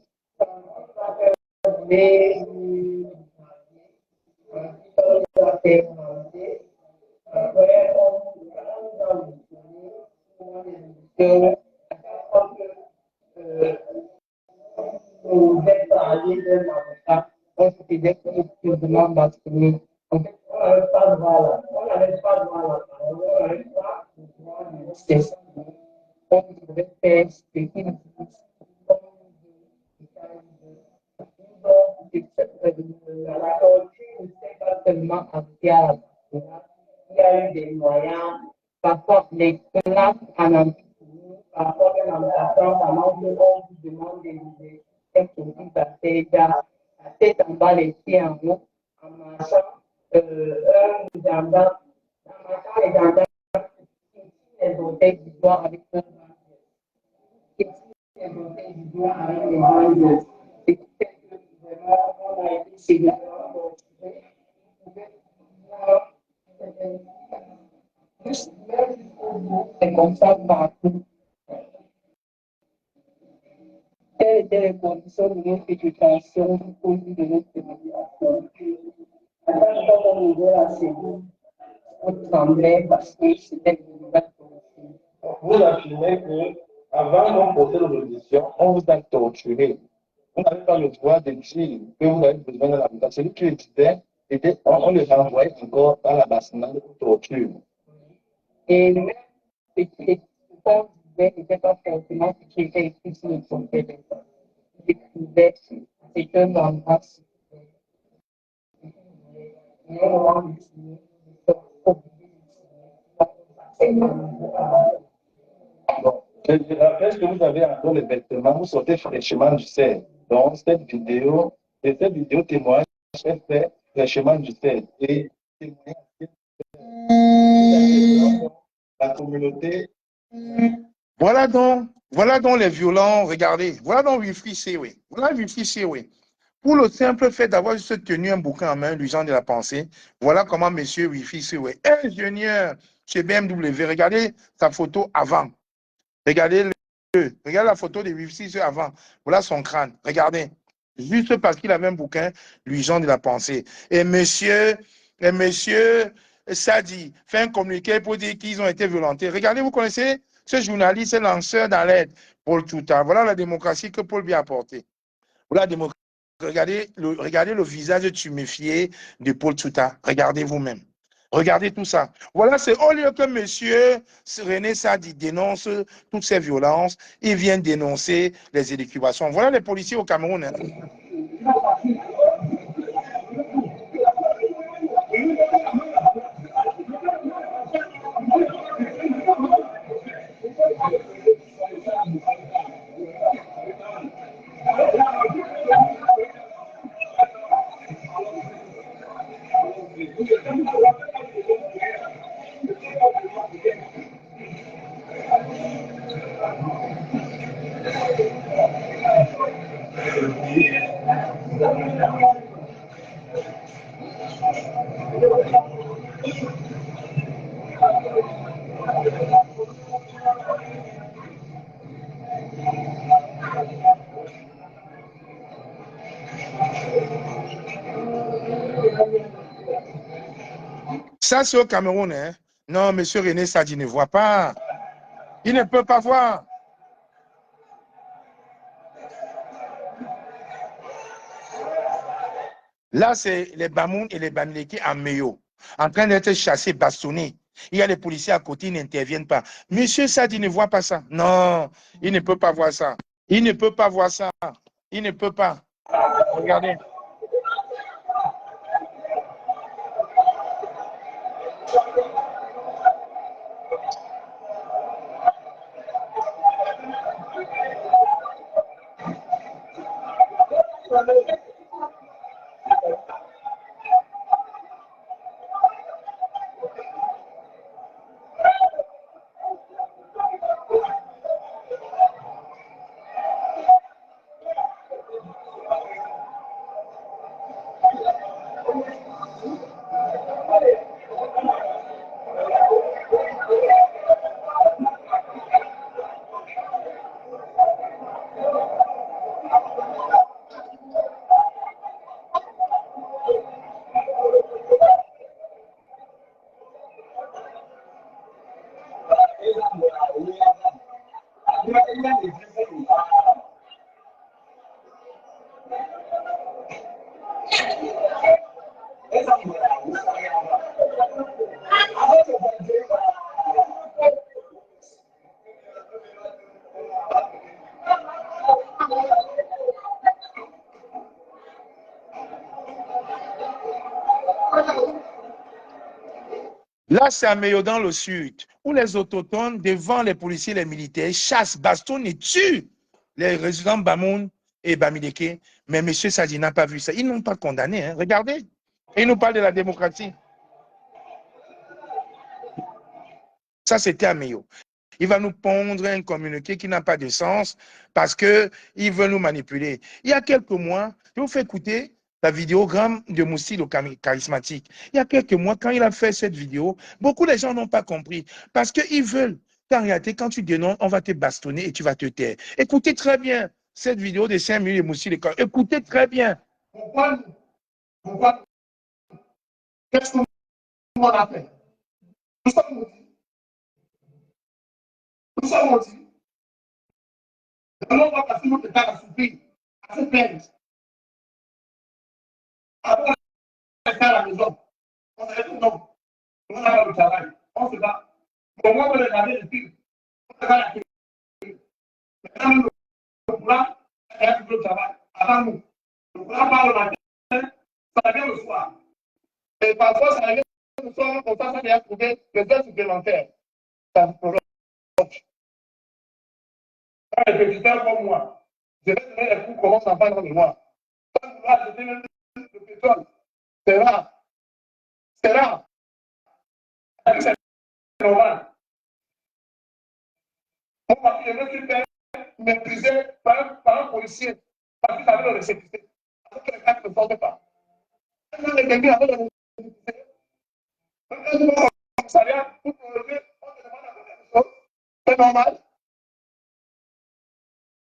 seulement appliqué à la Barcelone. Il y a eu des moyens, parfois les classes en Antiquité, parfois même en passant, pendant que on vous demande des idées, c'est pour vous passer la tête en bas, les pieds en haut, en marchant, un gendarme, en marchant les gendarmes, les bouteilles du doigt avec un les bouteilles du doigt avec les gens. C'est vraiment, on a été chez les gens, c'est comme ça partout. Quelles étaient les conditions de notre éducation au vu de notre population? Quand on ouvrait la cellule, on tremblait parce que c'était une nouvelle politique. Vous affirmez que avant qu'on procède aux auditions, on vous a torturé. Vous n'avez pas le droit de dire que vous avez besoin de l'avocat. Celui qui le disait, on le renvoyait encore dans la bassine pour torture. Et même ce qui n'était pas forcément ce qui était écrit sur le papier. Découvert, c'est un endroit. Bon, je rappelle que vous avez encore les vêtements, vous sortez fraîchement du sel. Donc, cette vidéo témoigne est fait fraîchement du sel. Et la communauté. Voilà donc les violents, regardez. Voilà donc Wilfried Sewe. Voilà Wilfried Sewe. Pour le simple fait d'avoir juste tenu un bouquin en main, l'urgence de la pensée, voilà comment monsieur Wilfried Sewe, ingénieur chez BMW, regardez sa photo avant. Regardez la photo de Wilfried Sewe avant. Voilà son crâne. Regardez. Juste parce qu'il avait un bouquin, l'urgence de la pensée. Et monsieur Sadi fait un communiqué pour dire qu'ils ont été violentés. Regardez, vous connaissez ce journaliste, ce lanceur d'alerte, Paul Touta. Voilà la démocratie que Paul lui a apportée. Voilà la démocratie. Regardez le visage tuméfié de Paul Touta. Regardez vous-même. Regardez tout ça. Voilà, c'est au lieu que monsieur René Sadi dénonce toutes ces violences, il vient dénoncer les élucubrations. Voilà les policiers au Cameroun. Hein. Ça, c'est au Cameroun. Hein? Non, monsieur René Sadi ne voit pas. Il ne peut pas voir. Là, c'est les Bamoun et les Bamileke en Meyo, en train d'être chassés, bastonnés. Il y a les policiers à côté, ils n'interviennent pas. Monsieur Sadi ne voit pas ça. Non, il ne peut pas voir ça. Il ne peut pas voir ça. Il ne peut pas. Regardez. Là, c'est à Meyo dans le sud, où les autochtones, devant les policiers et les militaires, chassent, bastonnent et tuent les résidents Bamoun et Bamileke. Mais M. Sadi n'a pas vu ça. Ils n'ont pas condamné. Hein. Regardez. Et il nous parle de la démocratie. Ça, c'était à Meyo. Il va nous pondre un communiqué qui n'a pas de sens parce qu'il veut nous manipuler. Il y a quelques mois, je vous fais écouter la vidéogramme de Moussi, le charismatique. Il y a quelques mois, quand il a fait cette vidéo, beaucoup de gens n'ont pas compris parce qu'ils veulent qu'en réalité, quand tu dénonces, on va te bastonner et tu vas te taire. Écoutez très bien cette vidéo de 5 minutes de Moussi. Écoutez très bien. Pourquoi qu'est-ce qu'on a fait? Nous sommes maudits. Nous sommes maudits. Le monde va passer notre temps à souffrir, à se plaindre. Après, on reste à la maison. On se retrouve donc. On a le travail. On se bat. Au moins, on va regarder les films. On se bat la télé. Maintenant, le courant, il y a toujours le travail. Avant nous. Le courant part le matin, ça vient le soir. Et parfois, ça vient le soir, comme ça vient trouver des heures supplémentaires. Ça vous prolonge. Un répétiteur comme moi, je vais donner les coups comment ça va dans le noir. Sans vouloir jeter le pétrole, c'est rare. C'est rare. C'est normal. Mon papi, je me suis fait mépriser par un policier parce qu'il avait le récépissé. Parce que les gars ne sortent pas. Quand les ennemis avaient le récépissé, quand ils vont au commissariat pour te lever, on te demande à faire quelque chose. C'est normal.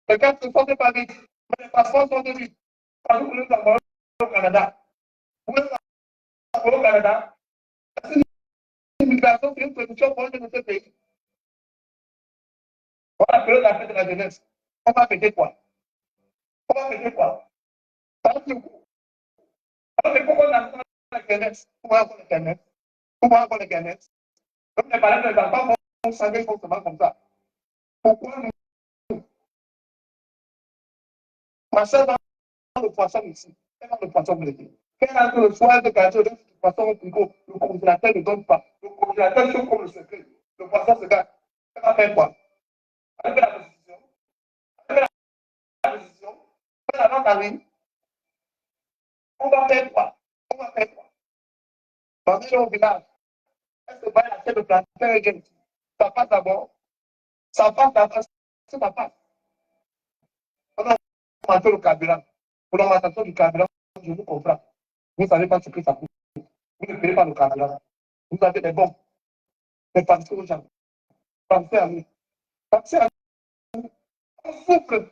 Les gars ne sortent pas vite. Mais les passeports sont de vite. Parce que vous voulez avoir au Canada. Vous voulez avoir au Canada. L'immigration, c'est une solution pour de ce pays. On va appeler la fête de la jeunesse. On va fêter quoi? On va fêter quoi? Ça va être coup. Alors, pourquoi on a la jeunesse? Pourquoi on a la jeunesse? Pourquoi on a la jeunesse? Comme les parents des enfants vont changer forcément comme ça. Pourquoi nous? Ma soeur dans le poisson ici. Elle dans le poisson blessé. Elle a le soir de quartier, le poisson au frigo. Le congélateur ne donne pas. Le congélateur chauffe comme le secret. Le poisson se gâte. Elle va faire quoi? Elle fait la position. Elle fait la position. Elle la vente en ligne. On va faire quoi? On va faire quoi? Ma mère est au village. Elle se bat à la tête de planter et gagne. Ça passe d'abord. Ça passe d'abord. Ça passe. On a augmenté le carburant. Pour l'augmentation du carburant, je vous comprends. Vous ne savez pas ce que ça coûte. Vous ne payez pas le carburant. Vous avez des bons. Mais pensez aux gens. Pensez à nous. Pensez à nous. On souffre.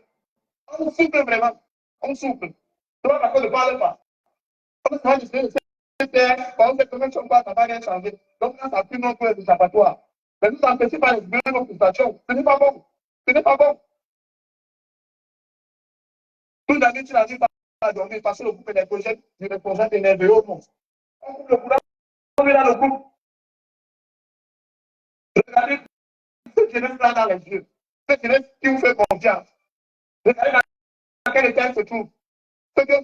On souffre vraiment. On souffre. Tu vois, parce qu'on ne parle pas. On va essayer de faire. Par exemple, comment on va, ça va rien changer. Donc là, ça pue non plus d'échappatoire. Mais nous empêchez pas de bien notre station. Ce n'est pas bon. Ce n'est pas bon. Tout d'abord, tu n'arrives pas à dormir parce que le groupe des projets énervé au monde. On coupe le courant, on est dans le groupe. Regardez ce jeunesse là dans les yeux. Ce jeunesse qui vous fait confiance. Regardez dans quel état il se trouve. Ceux qui ont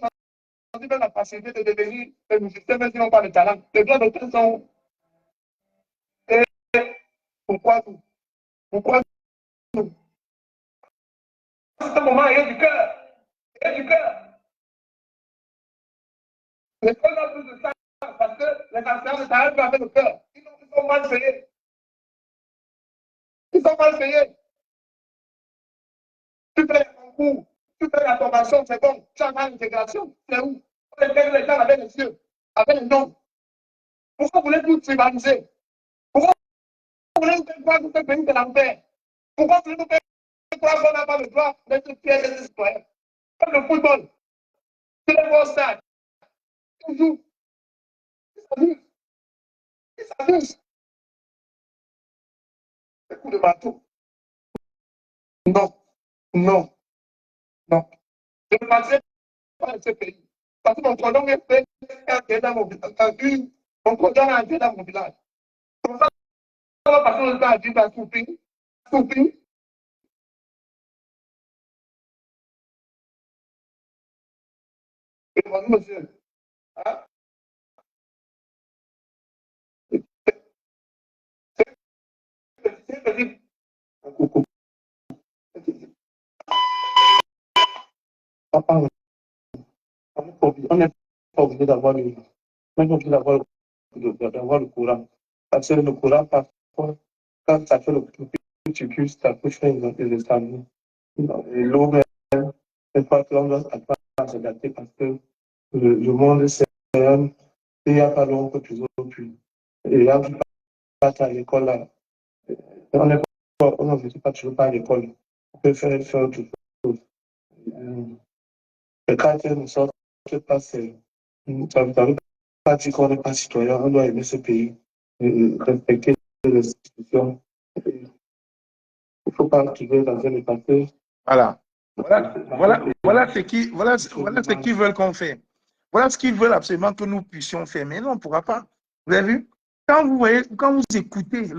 senti la facilité de devenir des musiciens, même s'ils n'ont pas de talent. Les droits d'auteur sont. Et pourquoi nous? Pourquoi nous? À ce moment, il y a du cœur. Il y a du cœur. L'école a plus de ça parce que les enseignants ne travaillent pas avec le cœur. Ils sont mal payés. Ils sont mal payés. Tu fais les concours, tu fais la formation, c'est bon. Tu as l'intégration, c'est où? On intègre les gens avec les yeux, avec les noms. Pourquoi vous voulez tout tribaliser? Pourquoi vous voulez nous faire croire que ce pays c'est l'enfer? Pourquoi vous voulez nous faire croire qu'on n'a pas le droit d'être fiers des citoyens? Comme le football, c'est le bon stade. Toujours. Ils s'amusent. Ils s'amusent. Les coups de marteau. Non, non, non. Je ne passerai pas de ce pays. Parce que mon cordon est fait dans mon village. Mon cordon est entré dans mon village. Comme ça, on va passer le temps à dire à Souping. Souping. Et bonjour, monsieur. Hein? on n'est pas obligé d'avoir le courant. Parce que le courant, parfois, quand ça fait le petit ça peut faire des incendies. Et l'eau même, c'est pas qu'on doit apprendre à s'adapter parce que le monde, c'est il n'y a pas longtemps que toujours plus. Et là, tu passes à l'école, là, on ne pas toujours pas à l'école. On peut faire autre chose. Le caractère ne sort pas, ça ne veut pas dire qu'on n'est pas citoyen, on doit aimer ce pays, respecter les institutions. Il ne faut pas trouver dans un passé. Voilà. Voilà ce qu'ils veulent qu'on fait. Voilà ce qu'ils veulent absolument que nous puissions faire. Mais non, on ne pourra pas. Vous avez vu? Quand vous écoutez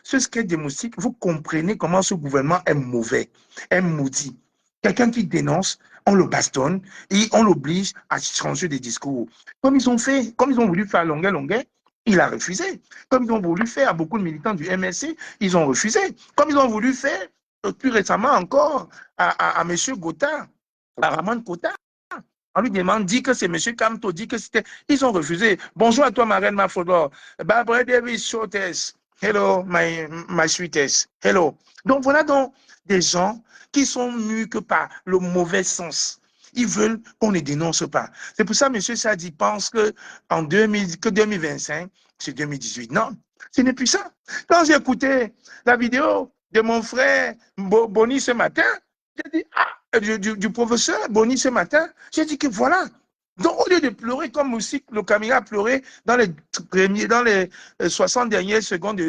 ce sketch des moustiques, vous comprenez comment ce gouvernement est mauvais, est maudit. Quelqu'un qui dénonce, on le bastonne et on l'oblige à changer de discours. Comme ils ont voulu faire longueur, il a refusé. Comme ils ont voulu faire à beaucoup de militants du MSC, ils ont refusé. Comme ils ont voulu faire plus récemment encore à M. Gotha, à Ramon Kota. On lui demande, dit que c'est M. Kamto, dit que c'était. Ils ont refusé. Bonjour à toi, ma reine, ma Fodor. Barbara Davis, shortest. Hello, my sweetest. Hello. Donc, voilà donc des gens qui sont mus que par le mauvais sens. Ils veulent qu'on ne dénonce pas. C'est pour ça que M. Sadi pense que 2025, c'est 2018. Non, ce n'est plus ça. Quand j'ai écouté la vidéo de mon frère Boni ce matin, j'ai dit, du professeur Boni ce matin, j'ai dit que voilà. Donc, au lieu de pleurer comme aussi le Camilla a pleuré dans les 60 dernières secondes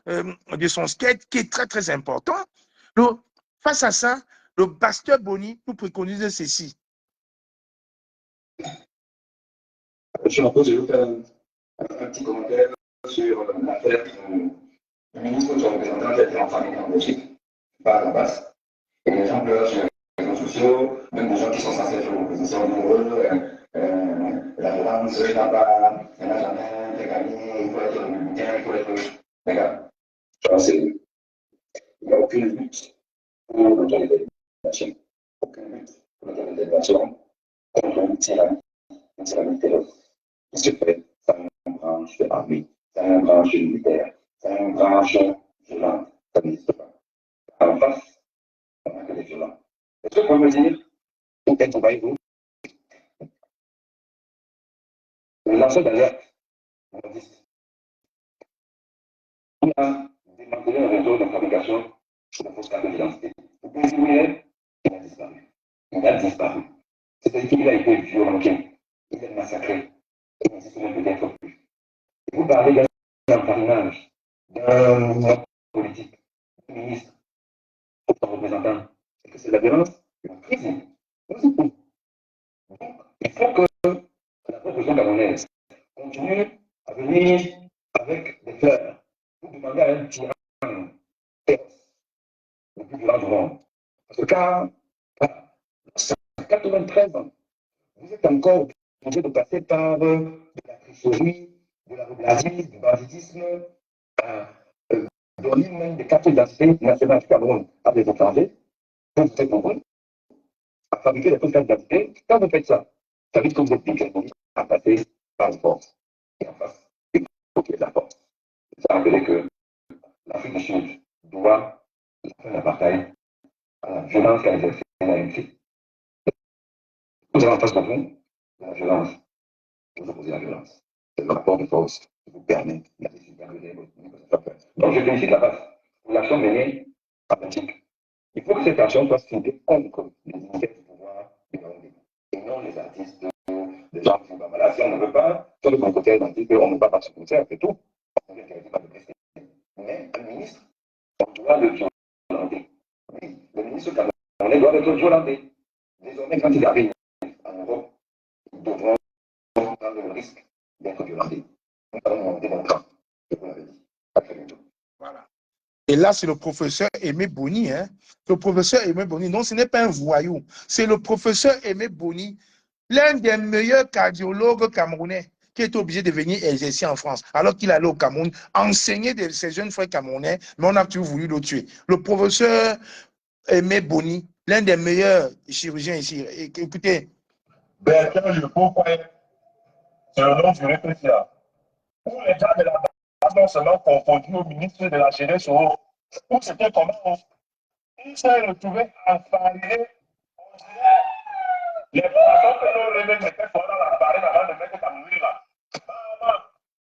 de son skate, qui est très, très important, face à ça, le pasteur Boni nous préconise ceci. Je suis en pause, je vais faire un petit commentaire sur l'affaire du ministre du représentant qui a été enfermé en Belgique, par la base. Et les gens pleurent sur les réseaux sociaux, même des gens qui sont censés faire l'opposition douloureuse, la violence, il n'a jamais fait gagner, il faut être républicain, il faut être. Les gars, il n'y a aucune lutte pour le droit de détermination, aucune lutte pour le droit de détermination contre une tyrannie terroriste. Qui se fait, ça a une branche de l'armée, ça a une branche militaire, ça a une branche violente, ça n'existe pas. En face, on n'a que des violents. Est-ce que vous pouvez me dire où est trouvez-vous le lanceur d'alerte, il a démantelé un réseau de fabrication de fausses cartes d'identité. Vous pouvez dire où il est? Il a disparu. Il a disparu. C'est-à-dire qu'il a été violenté, il est massacré. Il n'existe peut-être plus. Et vous parlez d'un parrainage, d'un politique, d'un ministre, d'un représentant. Est-ce que c'est la violence? La crise. Donc, il faut que la population gabonaise continue à venir avec des fleurs pour demander à un tyran féroce, le plus violent du monde. Parce que quand, à 93 ans, vous êtes encore obligé de passer par de la tricherie, de la reblasie, du banditisme, donner même des cartes d'identité nationales du Cameroun à des étrangers, vous êtes nombreux à fabriquer des cartes d'identité. Quand vous faites ça, ça veut dire que vous êtes bien à passer par une force. Et en face, il faut qu'il y ait de la force. Ça veut dire que l'Afrique du Sud doit faire l'apartheid à la violence qu'a exercée la MC. Vous avez en face de vous la violence. Vous opposez la violence. C'est le rapport de force qui vous permet la décision de votre. Donc je félicite la base pour l'action menée en Belgique. Il faut que cette action soit ciblée contre les initiatives du pouvoir et non les artistes, des gens qui vont voilà, si on ne veut pas, sur le bon côté, on dit qu'on ne va pas se concert, c'est tout. On ne veut pas de rester. Mais un ministre, on doit le violenter. Oui, le ministre camerounais doit être violenté. Désormais, quand il arrive en Europe, ils devront prendre le risque d'être violentés. Nous allons monter mon camp, je vous l'avais dit. À très bientôt. Voilà. Et là, c'est le professeur Aimé Boni. Hein? Le professeur Aimé Boni. Non, ce n'est pas un voyou. C'est le professeur Aimé Boni, l'un des meilleurs cardiologues camerounais, qui est obligé de venir exercer en France, alors qu'il allait au Cameroun, enseigner ses jeunes frères camerounais, mais on a toujours voulu le tuer. Le professeur Aimé Boni, l'un des meilleurs chirurgiens ici. Écoutez. Bertrand Le Beau-Frère C'est le nom du répétiteur. Où les gens de la base non seulement confondus au ministre de la Jeunesse, où c'était comment ils s'est retrouvé enfariné. Les poissons que l'on remet mettaient dans la farine avant de mettre dans l'huile là.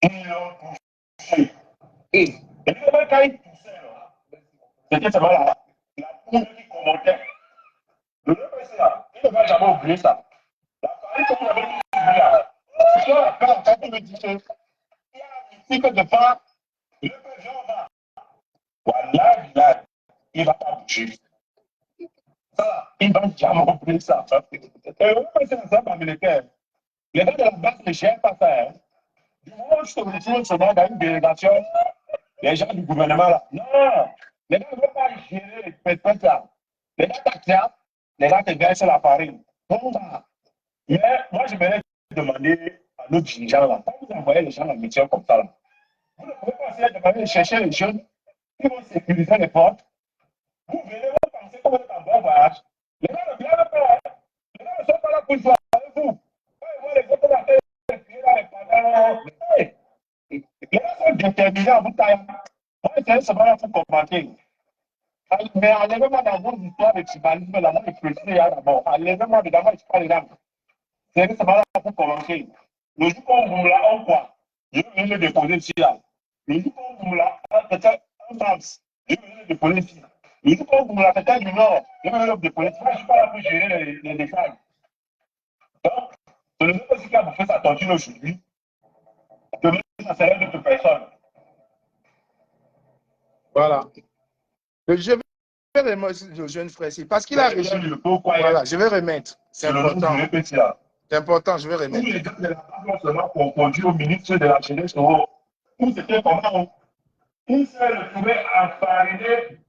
Ils l'ont touché. Et même quand ils poussaient, c'était seulement la poule qui commentait. Le répétiteur, il ne va jamais oublier ça. La farine que vous avez mis là, c'est la carte quand il me dit que il y a un cycle de part, le président va. Voilà, il ne va pas bouger. Ça, il ne va jamais oublier ça. Et oui, c'est un simple américain. Les gens de la base ne gèrent pas ça. Hein. Du moment où je te retrouve seulement dans une délégation, les gens du gouvernement là. Non, les gens ne veulent pas gérer les pétroliers là. Les gars t'acceptent, les gars te versent la farine. Bon, mais moi, je vais demander à nos dirigeants là, quand vous envoyez les gens dans la mission comme ça là, vous ne pouvez pas essayer de demander de chercher les jeunes qui vont sécuriser les portes. Vous venez, vous pensez que vous êtes en bon voyage. Les gens ne viennent pas. Hein. Les gens ne sont pas là pour jouer avec vous. Quand ils voient les autres là, respirer dans les panneaux. Les gens sont déterminés à vous tailler. Moi, c'est seulement là pour commenter. Mais enlevez-moi dans vos histoires de tribalisme, là, moi, je précise d'abord. Enlevez-moi dedans, moi, je parle dedans. C'est seulement là pour commenter. Le jour qu'on vous l'a en quoi, je vais le déposer ici là. Le jour qu'on vous l'a en France, je vais le déposer ici. Le jour qu'on vous l'a fait du Nord, je vais le déposer ici. Moi, je ne suis pas là pour gérer les détails. Donc, ce n'est pas ce qui a bouffé sa tortue aujourd'hui. Demain, ça serait d'autres personnes. Voilà. Je vais remettre le jeune frère ici. Parce qu'il a reçu. Voilà, je vais remettre. C'est important. C'est important, je vais remettre. Tous les gens de la base seulement confondus au ministre de la Jeunesse, où c'était comment ils s'est retrouvé enfariné.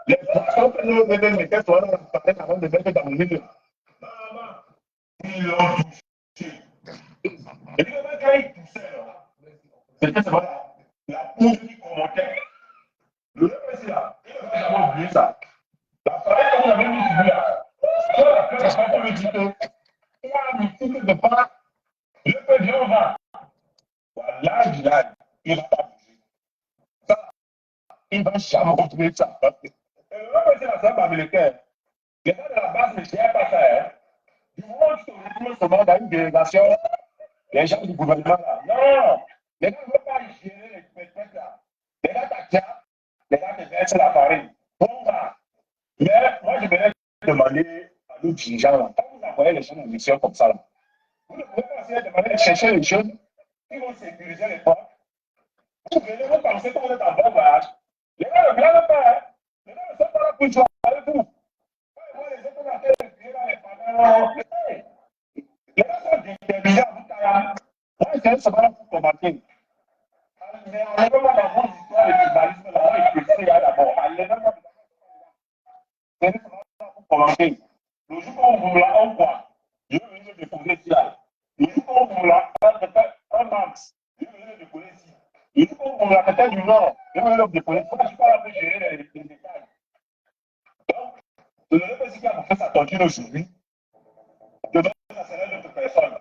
Les poissons que nous mettaient sur la farine avant de mettre dans le milieu. Ils l'ont touché. Et puis, quand ils poussaient, c'était seulement la poule qui commentait. Le reste là, il ne va jamais oublier ça. La farine que vous avez mis sur là, sur la place, quand on me dit que il y a un cycle de part, le président va. Voilà, il ne va pas bouger. Ça, il ne va jamais retrouver ça. Et le reste, c'est la simple américaine. Les gens de la base ne gèrent pas ça. Hein. Du moment où tu te retrouves seulement dans une délégation, les gens du gouvernement là, non, les gars ne veulent pas gérer les pétroliers là. Les gars t'acceptent, les gars te versent la farine. Bon, bah. Mais moi, je vais demander à nos dirigeants là, quand vous envoyez les gens en mission comme ça là, vous ne pouvez pas essayer de demander de chercher les jeunes qui vont sécuriser les portes. Vous venez, vous pensez que vous êtes en bon voyage. Les gars ne viennent pas. Hein. Les gars ne sont pas là pour jouer avec vous. Quand ils voient les autres là, respirer dans les panneaux. Les gars sont déterminés à vous tailler. Moi, c'est seulement là pour commenter. Mais enlevez-moi dans vos histoires de tribalisme là, moi, je précise d'abord. Enlevez-moi c'est seulement là pour commenter. Le jour qu'on vous l'a en quoi, je vais venir le déposer ici là. Le jour qu'on vous l'a en max, je vais venir le déposer ici. Le jour qu'on vous l'a fait du Nord, je vais venir le déposer ici. Moi, je ne suis pas là pour gérer les détails. Donc, je ne sais pas si vous fait sa torture aujourd'hui. Demain, ça serait d'autres personnes.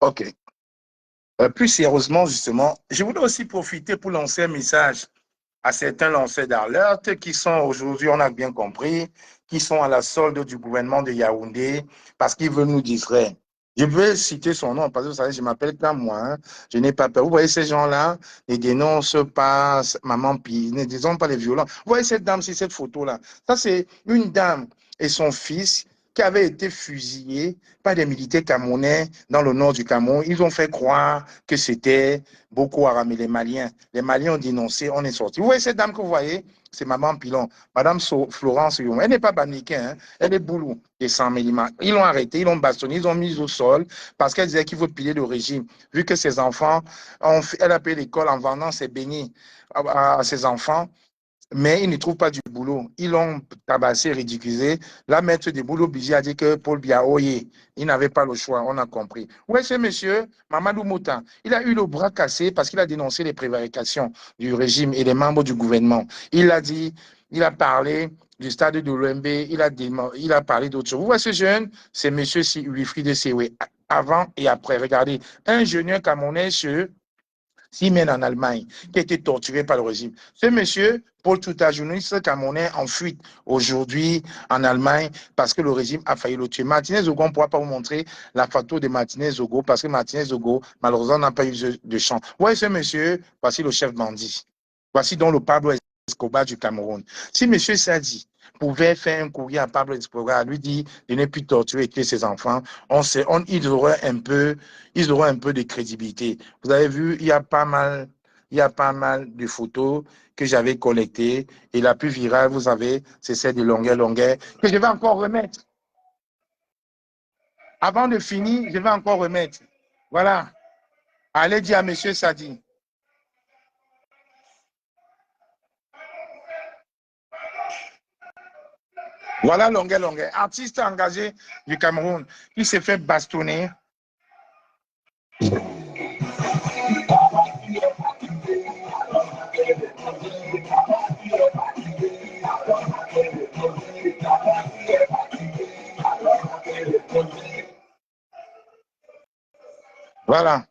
Ok. Plus sérieusement, justement, je voudrais aussi profiter pour lancer un message à certains lanceurs d'alerte qui sont aujourd'hui, on a bien compris, qui sont à la solde du gouvernement de Yaoundé parce qu'ils veulent nous distraire. Je vais citer son nom parce que vous savez, je m'appelle comme moi, hein. Je n'ai pas peur. Vous voyez ces gens-là, ne dénoncent pas Maman Pi, ne dénoncent pas les violents. Vous voyez cette dame, c'est cette photo-là. Ça, c'est une dame et son fils qui avaient été fusillés par des militaires camerounais dans le nord du Cameroun. Ils ont fait croire que c'était Boko Haram et les Maliens. Les Maliens ont dénoncé, on est sorti. Vous voyez cette dame que vous voyez? C'est Maman Pilon, Madame Florence Youm. Elle n'est pas baniquin, hein? Elle est boulou des 100 mm. Ils l'ont arrêtée, ils l'ont bastonnée, ils l'ont mise au sol parce qu'elle disait qu'il faut piller le régime. Vu que ses enfants, elle a payé l'école en vendant ses beignets à ses enfants, mais ils ne trouvent pas du boulot. Ils l'ont tabassé, ridiculisé. La maître du boulot obligé a dit que Paul Biya, il n'avait pas le choix, on a compris. Oui, ce monsieur, Mamadou Mouta, il a eu le bras cassé parce qu'il a dénoncé les prévarications du régime et des membres du gouvernement. Il a dit, il a parlé du stade de l'OMB, il a parlé d'autre chose. Vous voyez ce jeune, c'est M. Wilfried Sewe. Avant et après, regardez, un jeune Camerounais s'y mène en Allemagne, qui a été torturé par le régime. Ce monsieur, Paul Touta, journaliste camerounais en fuite aujourd'hui en Allemagne parce que le régime a failli le tuer. Martinez Zogo, on ne pourra pas vous montrer la photo de Martinez Zogo parce que Martinez Zogo, malheureusement, n'a pas eu de chance. Vous voyez ce monsieur, voici le chef bandit. Voici donc le Pablo Escobar du Cameroun. Si M. Sadi pouvait faire un courrier à Pablo Escobar, lui dire de ne plus torturer et tuer ses enfants, ils auraient un peu de crédibilité. Vous avez vu, il y a pas mal de photos que j'avais collectées et la plus virale, vous savez, c'est celle de Longueur, que je vais encore remettre. Avant de finir, je vais encore remettre. Voilà. Allez dire à M. Sadi. Voilà Longueur, artiste engagé du Cameroun qui s'est fait bastonner. Voilà.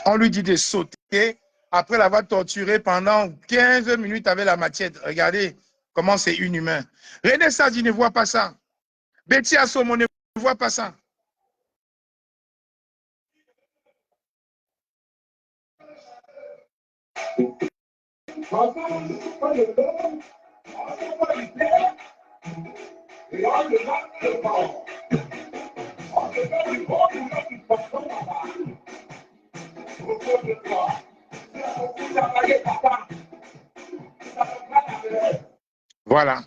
On lui dit de sauter après l'avoir torturé pendant 15 minutes avec la machette. Regardez comment c'est inhumain. René Sadi ne voit pas ça. Betty Assomo ne voit pas ça. Voilà.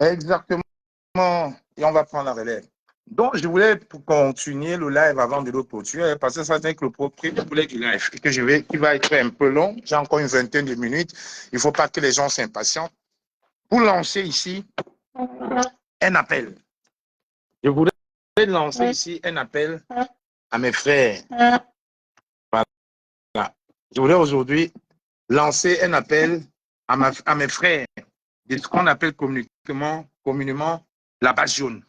Exactement. Et on va prendre la relève. Donc, je voulais continuer le live avant de le clôturer parce que ça c'est que le premier volet du live qui va être un peu long. J'ai encore une vingtaine de minutes. Il ne faut pas que les gens s'impatientent. Pour lancer ici un appel. Je voudrais lancer ici un appel à mes frères. Voilà. Je voudrais aujourd'hui lancer un appel à mes frères de ce qu'on appelle communément la base jaune.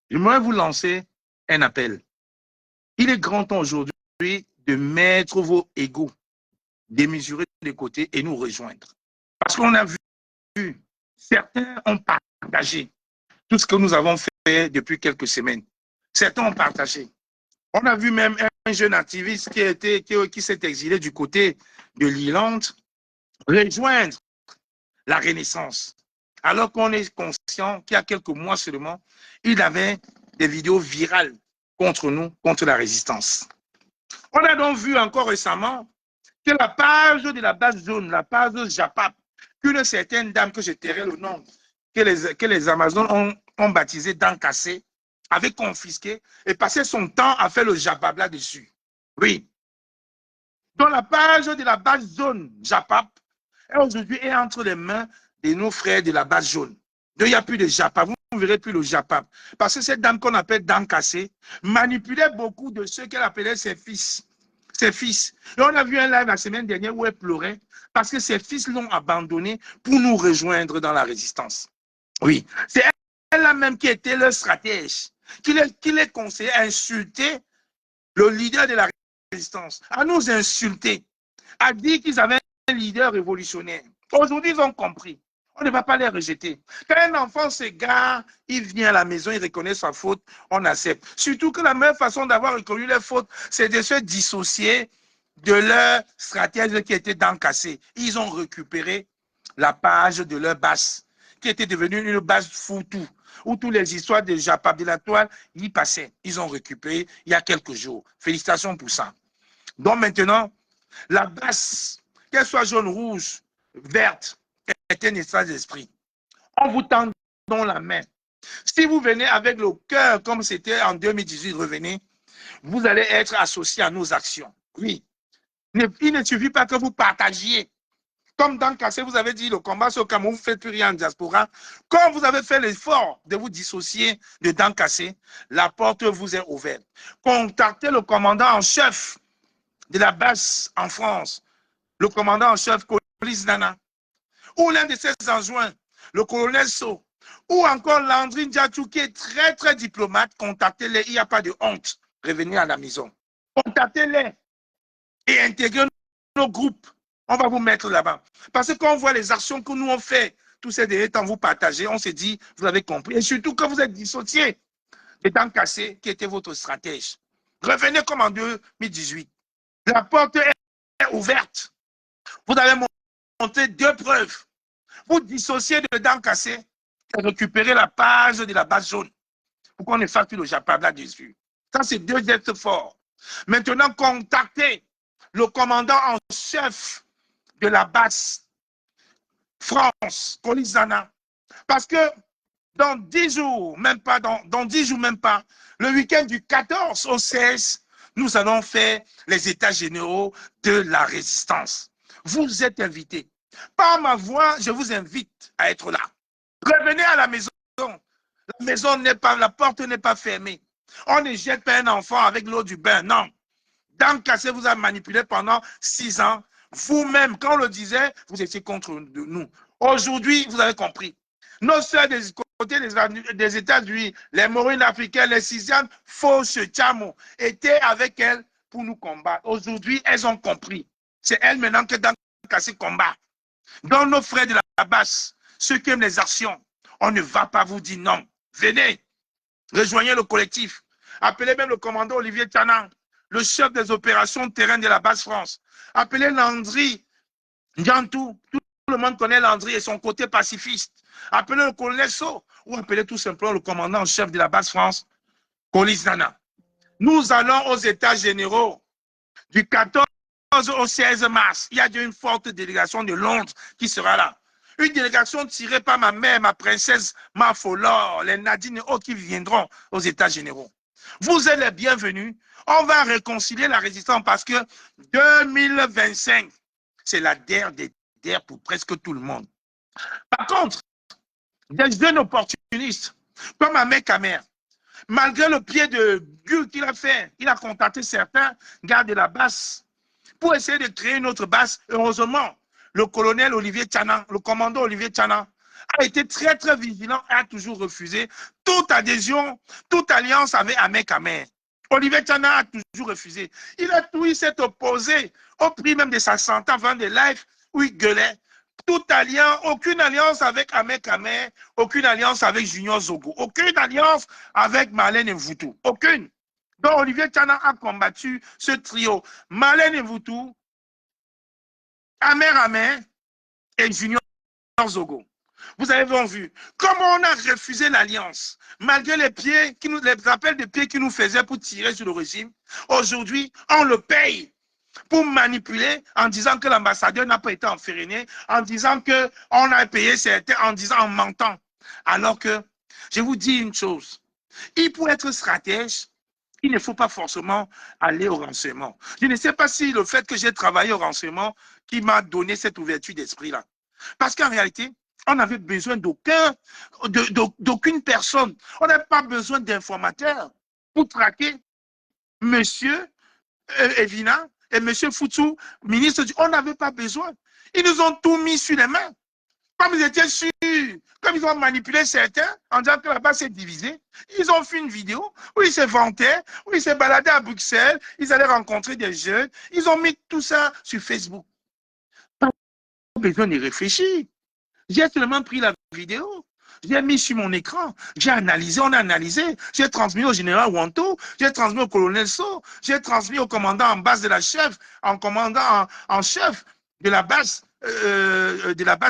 J'aimerais vous lancer un appel. Il est grand temps aujourd'hui de mettre vos égos démesurés de côté et nous rejoindre. Parce qu'on a vu, certains ont partagé tout ce que nous avons fait depuis quelques semaines. Certains ont partagé. On a vu même un jeune activiste qui s'est exilé du côté de l'Irlande rejoindre la Renaissance. Alors qu'on est conscient qu'il y a quelques mois seulement, il avait des vidéos virales contre nous, contre la résistance. On a donc vu encore récemment que la page de la base jaune, la page de Japap, qu'une certaine dame que je tairai le nom, que les Amazones ont baptisé dents cassées, avait confisqué et passé son temps à faire le Japap là-dessus. Oui. Donc la page de la base jaune Japap aujourd'hui est entre les mains de nos frères de la base jaune. Donc il n'y a plus de Japap. Vous ne verrez plus le Japap. Parce que cette dame qu'on appelle dents cassées manipulait beaucoup de ceux qu'elle appelait ses fils. Ses fils. Et on a vu un live la semaine dernière où elle pleurait parce que ses fils l'ont abandonnée pour nous rejoindre dans la résistance. Oui, c'est elle-là même qui était leur stratège, qui les conseillait à insulter le leader de la résistance, à nous insulter, à dire qu'ils avaient un leader révolutionnaire. Aujourd'hui, ils ont compris. On ne va pas les rejeter. Quand un enfant s'égare, il vient à la maison, il reconnaît sa faute, on accepte. Surtout que la meilleure façon d'avoir reconnu les fautes, c'est de se dissocier de leur stratège qui était dents cassées. Ils ont récupéré la page de leur base, qui était devenue une base foutou, où toutes les histoires de Japap de la toile y passaient. Ils ont récupéré il y a quelques jours. Félicitations pour ça. Donc maintenant, la base, qu'elle soit jaune, rouge, verte, est un état d'esprit. On vous tend donc la main. Si vous venez avec le cœur, comme c'était en 2018, revenez. vous allez être associés à nos actions. Oui. Il ne suffit pas que vous partagiez. Comme dans Kassé, vous avez dit le combat sur le Cameroun, vous ne faites plus rien en diaspora. Comme vous avez fait l'effort de vous dissocier de Dan Kassé, la porte vous est ouverte. Contactez le commandant en chef de la base en France, le commandant en chef Colis Nana, ou l'un de ses adjoints, le colonel So, ou encore Landry Ndiatou qui est très très diplomate. Contactez-les, il n'y a pas de honte. Revenez à la maison. Contactez-les et intégrez nos groupes. On va vous mettre là-bas. Parce que quand on voit les actions que nous on fait, tous ces derniers temps, vous partagez, on se dit, vous avez compris. Et surtout quand vous êtes dissociés de Dan Kassé, qui était votre stratège. Revenez comme en 2018. La porte est ouverte. Vous avez montré 2 preuves. Vous dissociez de Dan Kassé et récupérez la page de la base jaune pour qu'on ne fasse plus le Japon là-dessus. Ça, c'est 2 gestes forts. Maintenant, contactez le commandant en chef de la base France, Colis Nana. Parce que dans 10 jours, même pas, dans 10 jours, même pas, le week-end du 14 au 16, nous allons faire les états généraux de la résistance. Vous êtes invités. Par ma voix, je vous invite à être là. Revenez à la maison. La maison n'est pas, la porte n'est pas fermée. On ne jette pas un enfant avec l'eau du bain, non. Dan Kassé vous a manipulé pendant 6 ans. Vous-même, quand on le disait, vous étiez contre nous. Aujourd'hui, vous avez compris. Nos soeurs des côtés des États-Unis, les Maurines africaines, les Sisianes, Fauche, Tchamo, étaient avec elles pour nous combattre. Aujourd'hui, elles ont compris. C'est elles maintenant que Dan Kassé combat. Dans nos frères de la base, ceux qui aiment les actions, on ne va pas vous dire non. Venez, rejoignez le collectif. Appelez même le commandant Olivier Tchanan, le chef des opérations de terrain de la base France. Appelez Landry Ndiatou. Tout le monde connaît Landry et son côté pacifiste. Appelez le colonel So ou appelez tout simplement le commandant en chef de la base France, Colis Nana. Nous allons aux états généraux du 14 au 16 mars. Il y a une forte délégation de Londres qui sera là. Une délégation tirée par ma mère, ma princesse Mafolor, les Nadine et autres qui viendront aux états généraux. Vous êtes les bienvenus. On va réconcilier la résistance parce que 2025, c'est la guerre des terres pour presque tout le monde. Par contre, des jeunes opportunistes, comme Ahmed Kamer, malgré le pied de gueule qu'il a fait, il a contacté certains gars de la base pour essayer de créer une autre base. Heureusement, le colonel Olivier Tchanan, le commandant Olivier Tchanan, a été très très vigilant et a toujours refusé toute adhésion, toute alliance avec Ahmed Kamer. Olivier Tchanan a toujours refusé. Il s'est opposé au prix même de sa santé avant des lives où il gueulait. Toute alliance, aucune alliance avec Ahmed Kamer, aucune alliance avec Junior Zogo, aucune alliance avec Marlène Mvoutou, aucune. Donc Olivier Tchanan a combattu ce trio. Marlène Mvoutou, Amer et Junior Zogo. Vous avez vu comment on a refusé l'alliance, malgré les appels de pied qui nous faisaient pour tirer sur le régime. Aujourd'hui, on le paye pour manipuler en disant que l'ambassadeur n'a pas été enferriné, en disant qu'on a payé certains, en mentant. Alors que, je vous dis une chose, pour être stratège, il ne faut pas forcément aller au renseignement. Je ne sais pas si le fait que j'ai travaillé au renseignement qui m'a donné cette ouverture d'esprit-là. Parce qu'en réalité, on n'avait besoin d'aucune personne. On n'avait pas besoin d'informateurs pour traquer monsieur Evina et monsieur Foutou, ministre du... On n'avait pas besoin. Ils nous ont tout mis sur les mains. Comme ils étaient sûrs, comme ils ont manipulé certains en disant que là-bas c'est divisé, ils ont fait une vidéo où ils se vantaient, où ils se baladaient à Bruxelles, ils allaient rencontrer des jeunes, ils ont mis tout ça sur Facebook. Pas besoin de réfléchir. J'ai seulement pris la vidéo, j'ai mis sur mon écran, j'ai analysé, on a analysé, j'ai transmis au général Wanto, j'ai transmis au colonel So, j'ai transmis au commandant en base de la chef, en commandant en chef de la base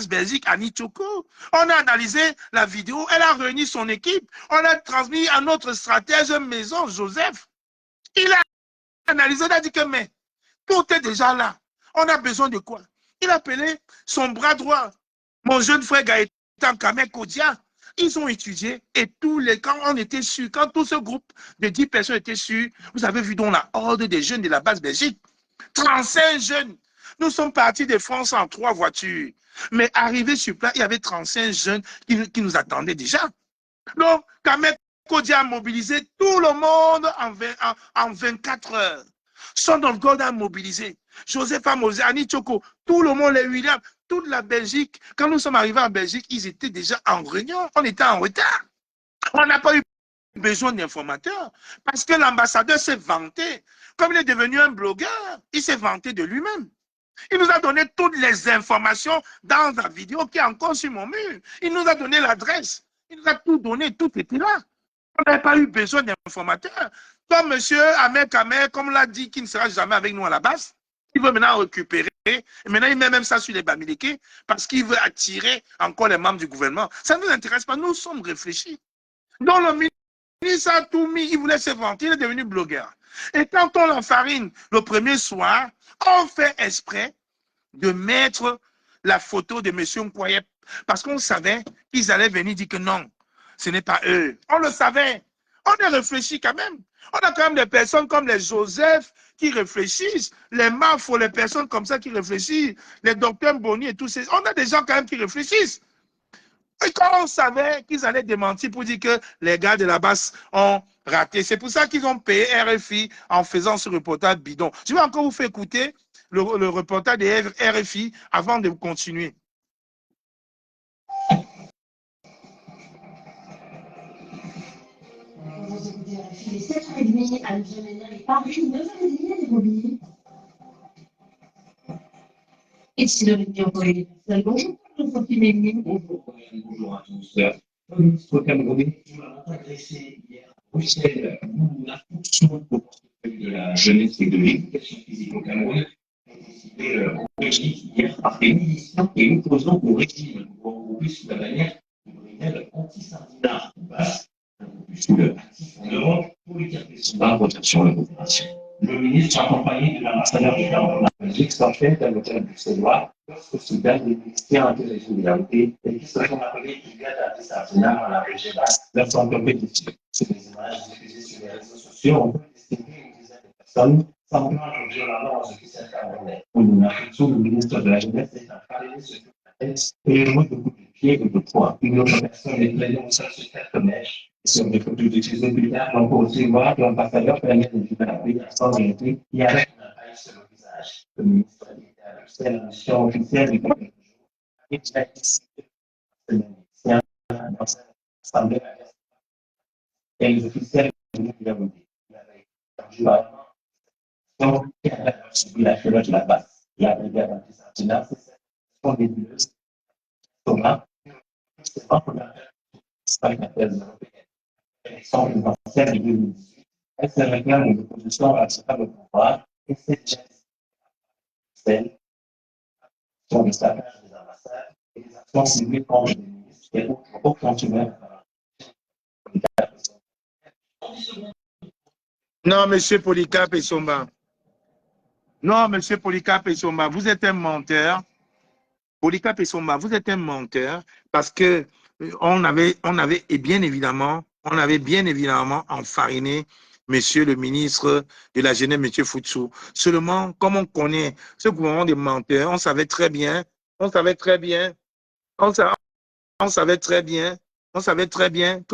Belgique, Annie Tchoko. On a analysé la vidéo, elle a réuni son équipe, on a transmis à notre stratège maison, Joseph. Il a analysé, on a dit que mais tout est déjà là. On a besoin de quoi? Il a appelé son bras droit, mon jeune frère Gaëtan Kamer Kodia, ils ont étudié et quand on était sûr, quand tout ce groupe de 10 personnes était sûr, vous avez vu dans la horde des jeunes de la base Belgique, 35 jeunes. Nous sommes partis de France en 3 voitures. Mais arrivés sur place, il y avait 35 jeunes qui nous attendaient déjà. Donc, Kamek Kodi a mobilisé tout le monde en 24 heures. Son of God a mobilisé. Joseph a mobilisé, Annie Choko, tout le monde, les Williams, toute la Belgique. Quand nous sommes arrivés en Belgique, ils étaient déjà en réunion. On était en retard. On n'a pas eu besoin d'informateurs parce que l'ambassadeur s'est vanté. Comme il est devenu un blogueur, il s'est vanté de lui-même. Il nous a donné toutes les informations dans la vidéo qui est encore sur mon mur. Il nous a donné l'adresse. Il nous a tout donné, tout était là. On n'avait pas eu besoin d'informateurs. Comme M. Ahmed Kamer, comme l'a dit, qui ne sera jamais avec nous à la base, il veut maintenant récupérer. Et maintenant, il met même ça sur les Bamileke parce qu'il veut attirer encore les membres du gouvernement. Ça ne nous intéresse pas. Nous sommes réfléchis. Donc, le ministre a tout mis. Il voulait se vanter. Il est devenu blogueur. Et quand on l'enfarine le premier soir, on fait exprès de mettre la photo de M. Nkoye parce qu'on savait qu'ils allaient venir dire que non, ce n'est pas eux. On le savait. On est réfléchi quand même. On a quand même des personnes comme les Joseph qui réfléchissent, les Mafo, les personnes comme ça qui réfléchissent, les docteurs Boni et tous ces... On a des gens quand même qui réfléchissent. Et quand on savait qu'ils allaient démentir pour dire que les gars de la base ont raté, c'est pour ça qu'ils ont payé RFI en faisant ce reportage bidon. Je vais encore vous faire écouter le reportage de RFI avant de continuer. Vous écoutez RFI, les 7h30 à N'Djamena et Paris, 9h30 à Nairobi. Et si le réunion est bonjour, Bonjour à tous. Le ministre camerounais a adressé hier à Bruxelles la fonction au portefeuille de la jeunesse et de l'éducation physique au Cameroun. A été décidé en Belgique hier par des miliciens et opposants au régime regroupés sous la bannière du Grenelle anti-sardinat basse, sous le actif en Europe pour lui dire que son bas sur la coopération. Le ministre, accompagné de l'ambassadeur du Cameroun en Belgique, s'enchaîne à l'hôtel bruxellois lorsque soudain des ministères de la solidarité et qui se sont appelés brigades anti-sardinat dans la région basse leur sont tombés dessus. Sur les images diffusées sur les réseaux sociaux, on peut distinguer une dizaine de personnes semblant allonger la mort aux officiels camerounais. Au Nunafutsu, le ministre de la Jeunesse est entraîné sur la tête et joué de coups de pied et de poing. Une autre personne est traînée au sol sur quatre mèches. Sur des photos diffusées plus tard, on peut aussi voir que l'ambassadeur permet de vivre la vie sans vérité et avec un paille sur le visage. Le ministre était à Bruxelles en mission officielle du quelques jours. Il a décidé de l'assemblée et les officiels venaient lui avouer. Il avait perdu la qui avait subi la cheveux de la base. La brigade anti-sardinat, c'est cette nébuleuse. Thomas, c'est pas pour la européenne. L'élection présidentielle de 2018. Elle se réclame de l'opposition à le pouvoir et c'est celle sur le saccage des ambassades et des actions ciblées contre les ministres et autres fonctionnaires. Non, monsieur Polycarpe Essomba. Non, monsieur Polycarpe Essomba, vous êtes un menteur. Polycarpe Essomba, vous êtes un menteur parce que on avait et bien évidemment, on avait bien évidemment enfariné monsieur le ministre de la Jeunesse, monsieur Futsu. Seulement, comme on connaît ce gouvernement de menteurs, on savait très bien que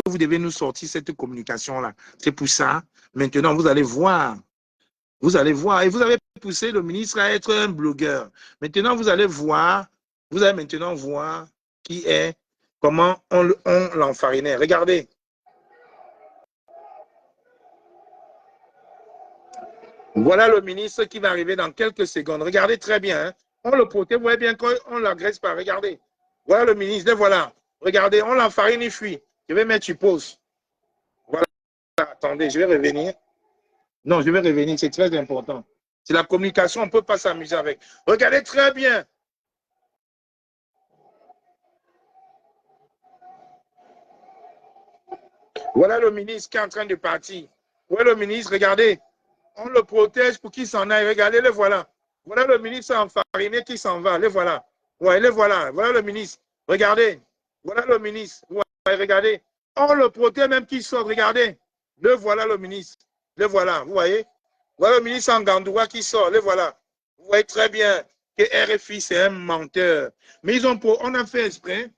vous devez nous sortir cette communication-là. C'est pour ça, maintenant, vous allez voir. Vous allez voir. Et vous avez poussé le ministre à être un blogueur. Maintenant, vous allez voir. Vous allez maintenant voir qui est, comment on l'enfarinait. Regardez. Voilà le ministre qui va arriver dans quelques secondes. Regardez très bien. Hein. On le protège. Vous voyez bien qu'on ne l'agresse pas. Regardez. Voilà le ministre. Le voilà. Regardez, on l'enfarine, il fuit. Je vais mettre sur pause. Voilà. Attendez, je vais revenir. Non, je vais revenir. C'est très important. C'est la communication. On ne peut pas s'amuser avec. Regardez très bien. Voilà le ministre qui est en train de partir. Voilà le ministre, regardez. On le protège pour qu'il s'en aille. Regardez, le voilà. Voilà le ministre enfariné qui s'en va. Le voilà. Ouais, le voilà. Voilà le ministre. Regardez. Voilà le ministre. regardez. On le protège même qui sort, regardez. Le voilà le ministre. Le voilà, vous voyez. Voilà le ministre en Gandoua qui sort, le voilà. Vous voyez très bien que RFI, c'est un menteur. Mais on a fait exprès.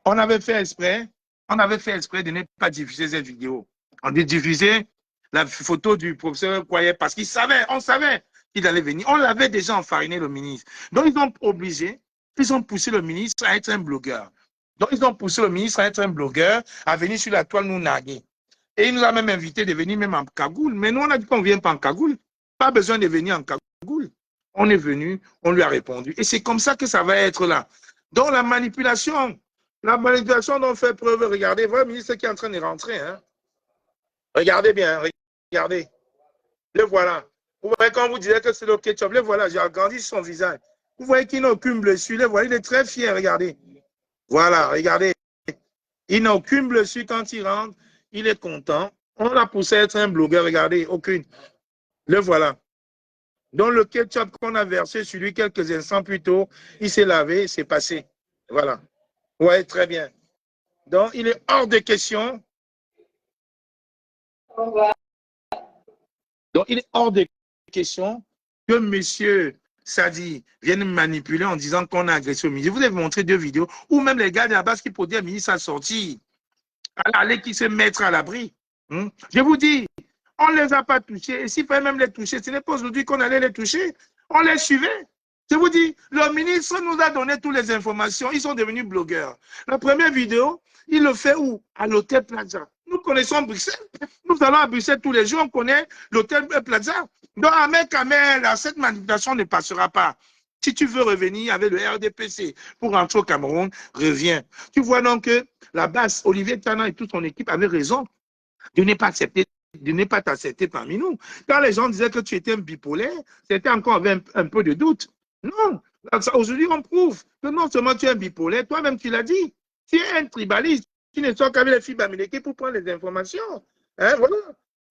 On avait fait exprès de ne pas diffuser cette vidéo. On a diffusé la photo du professeur Kwaye parce on savait qu'il allait venir. On l'avait déjà enfariné, le ministre. Donc, ils ont poussé le ministre à être un blogueur. Donc, ils ont poussé le ministre à être un blogueur, à venir sur la toile nous narguer. Et il nous a même invité de venir même en cagoule. Mais nous, on a dit qu'on ne vient pas en cagoule. Pas besoin de venir en cagoule. On est venu, on lui a répondu. Et c'est comme ça que ça va être là. Donc, la manipulation dont on fait preuve, regardez, voilà le ministre qui est en train de rentrer. Hein. Regardez bien, regardez. Le voilà. Vous voyez quand vous disiez que c'est le ketchup, le voilà, j'ai agrandi son visage. Vous voyez qu'il n'a aucune blessure, le voilà, il est très fier, regardez. Voilà, regardez. Il n'a aucune blessure quand il rentre, il est content. On l'a poussé à être un blogueur, regardez, aucune. Le voilà. Donc le ketchup qu'on a versé sur lui quelques instants plus tôt, il s'est lavé, c'est passé. Voilà. Oui, très bien. Donc, il est hors de question. Au revoir. Donc, il est hors de question que M. Sadi vienne manipuler en disant qu'on a agressé au ministre. Je vous ai montré 2 vidéos où même les gars de la base qui posaient le ministre à sortir, aller qui se mettre à l'abri. Je vous dis, on ne les a pas touchés. Et s'il fallait même les toucher, ce n'est pas aujourd'hui qu'on allait les toucher. On les suivait. Je vous dis, le ministre nous a donné toutes les informations. Ils sont devenus blogueurs. La première vidéo, il le fait où? À l'hôtel Plaza. Nous connaissons Bruxelles. Nous allons à Bruxelles tous les jours. On connaît l'hôtel Plaza. Donc, Ahmed Kamel, cette manipulation ne passera pas. Si tu veux revenir avec le RDPC pour rentrer au Cameroun, reviens. Tu vois donc que la base, Olivier Tana et toute son équipe avaient raison de ne pas accepter, de ne pas t'accepter parmi nous. Quand les gens disaient que tu étais un bipolaire, c'était encore avec un peu de doute. Non, aujourd'hui on prouve que non seulement tu es un bipolaire, toi-même tu l'as dit, tu es un tribaliste, tu ne sors qu'avec les filles Bamileke pour prendre les informations. Hein, voilà.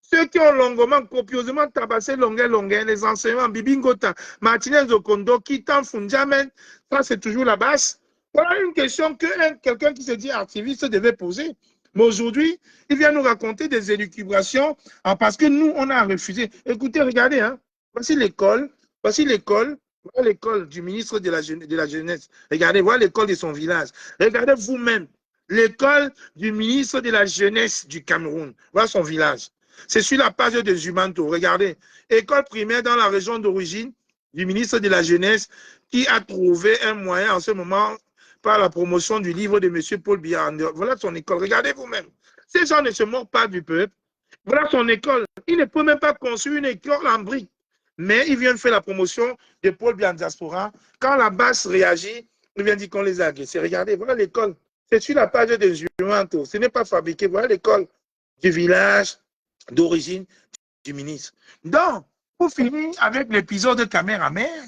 Ceux qui ont longuement, copieusement tabassé Longuet, les enseignements, Bibingota, Martinez Okondo, Kitan Funjamen, ça c'est toujours la base. Voilà une question que quelqu'un qui se dit activiste devait poser. Mais aujourd'hui, il vient nous raconter des élucubrations parce que nous, on a refusé. Écoutez, regardez, hein, voici l'école voilà l'école du ministre de la Jeunesse. Regardez, voilà l'école de son village. Regardez vous-même, l'école du ministre de la Jeunesse du Cameroun. Voilà son village. C'est sur la page de Zumanto. Regardez, école primaire dans la région d'origine du ministre de la Jeunesse qui a trouvé un moyen en ce moment par la promotion du livre de M. Paul Biya. Voilà son école. Regardez vous-même. Ces gens ne se moquent pas du peuple. Voilà son école. Il ne peut même pas construire une école en briques. Mais il vient de faire la promotion de Paul Biya en diaspora. Quand la base réagit, il vient dire qu'on les a agressés. Regardez, voilà l'école. C'est sur la page de Zumanto. Ce n'est pas fabriqué. Voilà l'école du village d'origine du ministre. Donc, pour finir avec l'épisode de caméra-mère,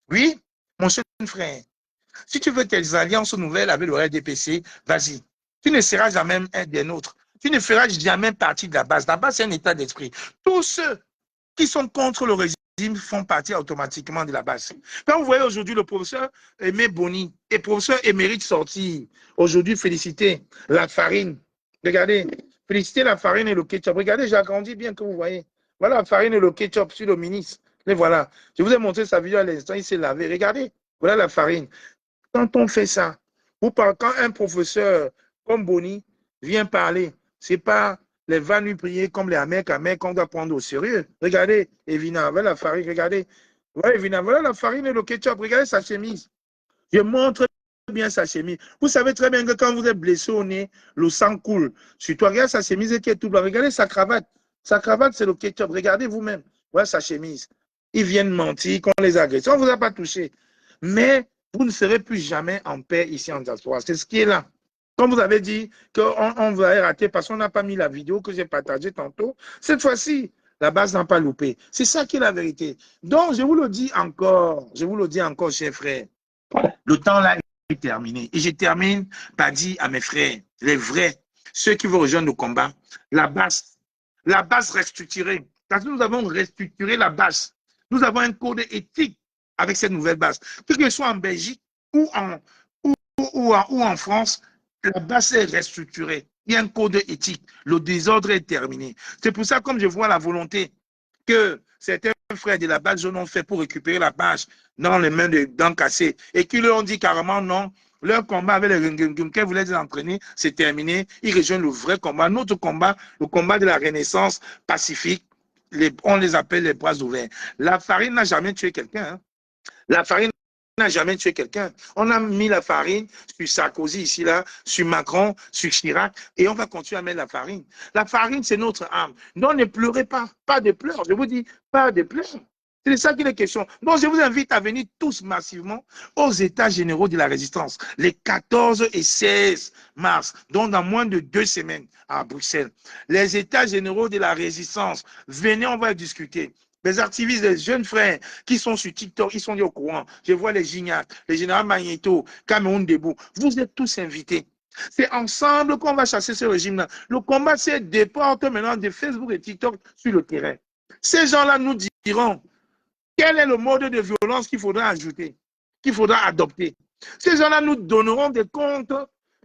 oui, mon cher frère, si tu veux tes alliances nouvelles avec le RDPC, vas-y. Tu ne seras jamais un des nôtres. Tu ne feras jamais partie de la base. La base, c'est un état d'esprit. Tous ceux qui sont contre le régime font partie automatiquement de la base. Quand vous voyez aujourd'hui le professeur Aimé Boni et le professeur émérite sortir, aujourd'hui, féliciter la farine. Regardez, féliciter la farine et le ketchup. Regardez, j'ai agrandi bien que vous voyez. Voilà la farine et le ketchup sur le ministre. Et voilà. Je vous ai montré sa vidéo à l'instant, il s'est lavé. Regardez, voilà la farine. Quand on fait ça, ou quand un professeur comme Boni vient parler, ce n'est pas les vannes prier comme les Américains qu'on doit prendre au sérieux. Regardez, Evina, voilà la farine, regardez. Voilà, Evina, voilà la farine et le ketchup. Regardez sa chemise. Je montre bien sa chemise. Vous savez très bien que quand vous êtes blessé au nez, le sang coule. Sur toi, regardez sa chemise qui est tout blanc. Regardez sa cravate. Sa cravate, c'est le ketchup. Regardez vous-même. Voilà sa chemise. Ils viennent mentir qu'on les agresse. On ne vous a pas touché. Mais vous ne serez plus jamais en paix ici en diaspora. C'est ce qui est là. Comme vous avez dit qu'on va rater parce qu'on n'a pas mis la vidéo que j'ai partagée tantôt, cette fois-ci, la base n'a pas loupé. C'est ça qui est la vérité. Donc, je vous le dis encore, chers frères, le temps là est terminé. Et je termine par dire à mes frères, les vrais, ceux qui vont rejoindre le combat, la base restructurée. Parce que nous avons restructuré la base. Nous avons un code éthique avec cette nouvelle base. Que ce soit en Belgique ou ou en France, la base est restructurée. Il y a un code éthique. Le désordre est terminé. C'est pour ça, comme je vois la volonté que certains frères de la base jaune ont fait pour récupérer la page dans les mains de dents cassées et qui leur ont dit carrément non, leur combat avec les Rungungum qu'elles voulaient les entraîner, c'est terminé. Ils rejoignent le vrai combat. Notre combat, le combat de la Renaissance pacifique, on les appelle les bras ouverts. La farine n'a jamais tué quelqu'un. Hein. La farine n'a jamais tué quelqu'un. On a mis la farine sur Sarkozy ici, là, sur Macron, sur Chirac, et on va continuer à mettre la farine. La farine, c'est notre âme. Non, ne pleurez pas. Pas de pleurs. Je vous dis, pas de pleurs. C'est de ça qu'il est question. Donc, je vous invite à venir tous massivement aux États généraux de la résistance, les 14 et 16 mars, donc dans moins de 2 semaines à Bruxelles. Les États généraux de la résistance, venez, on va discuter. Les activistes, les jeunes frères qui sont sur TikTok, ils sont au courant. Je vois les Gignac, les généraux Magneto, Cameroun Debout. Vous êtes tous invités. C'est ensemble qu'on va chasser ce régime-là. Le combat, c'est déporte maintenant de Facebook et TikTok sur le terrain. Ces gens-là nous diront quel est le mode de violence qu'il faudra ajouter, qu'il faudra adopter. Ces gens-là nous donneront des comptes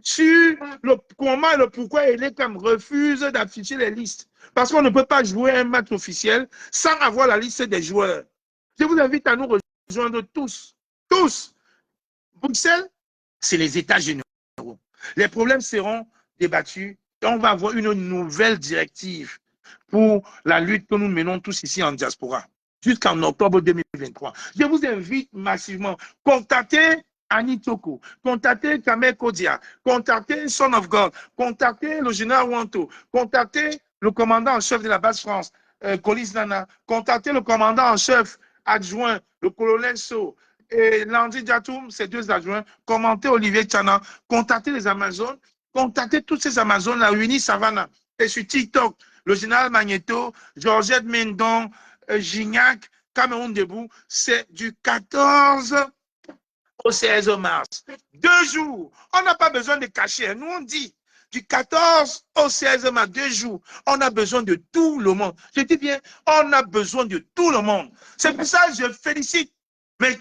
sur le comment et le pourquoi et les CAM refusent d'afficher les listes. Parce qu'on ne peut pas jouer un match officiel sans avoir la liste des joueurs. Je vous invite à nous rejoindre tous. Tous. Bruxelles, c'est les États généraux. Les problèmes seront débattus et on va avoir une nouvelle directive pour la lutte que nous menons tous ici en diaspora jusqu'en octobre 2023. Je vous invite massivement. Contactez Annie Toko, contactez Kamel Kodia, contactez Son of God, contactez le général Wanto, contactez le commandant en chef de la base France, Colis Nana, contactez le commandant en chef adjoint, le colonel So, et Landry Diatoum, ses 2 adjoints, contactez Olivier Tchana, contactez les Amazones, contactez toutes ces Amazones, la Uni Savannah, et sur TikTok, le général Magneto, Georgette Mendon, Gignac, Cameroun Debout, c'est du 14 au 16 mars. 2 jours. On n'a pas besoin de cacher. Nous, on dit du 14 au 16 mars, 2 jours. On a besoin de tout le monde. Je dis bien, on a besoin de tout le monde. C'est pour ça que je félicite mes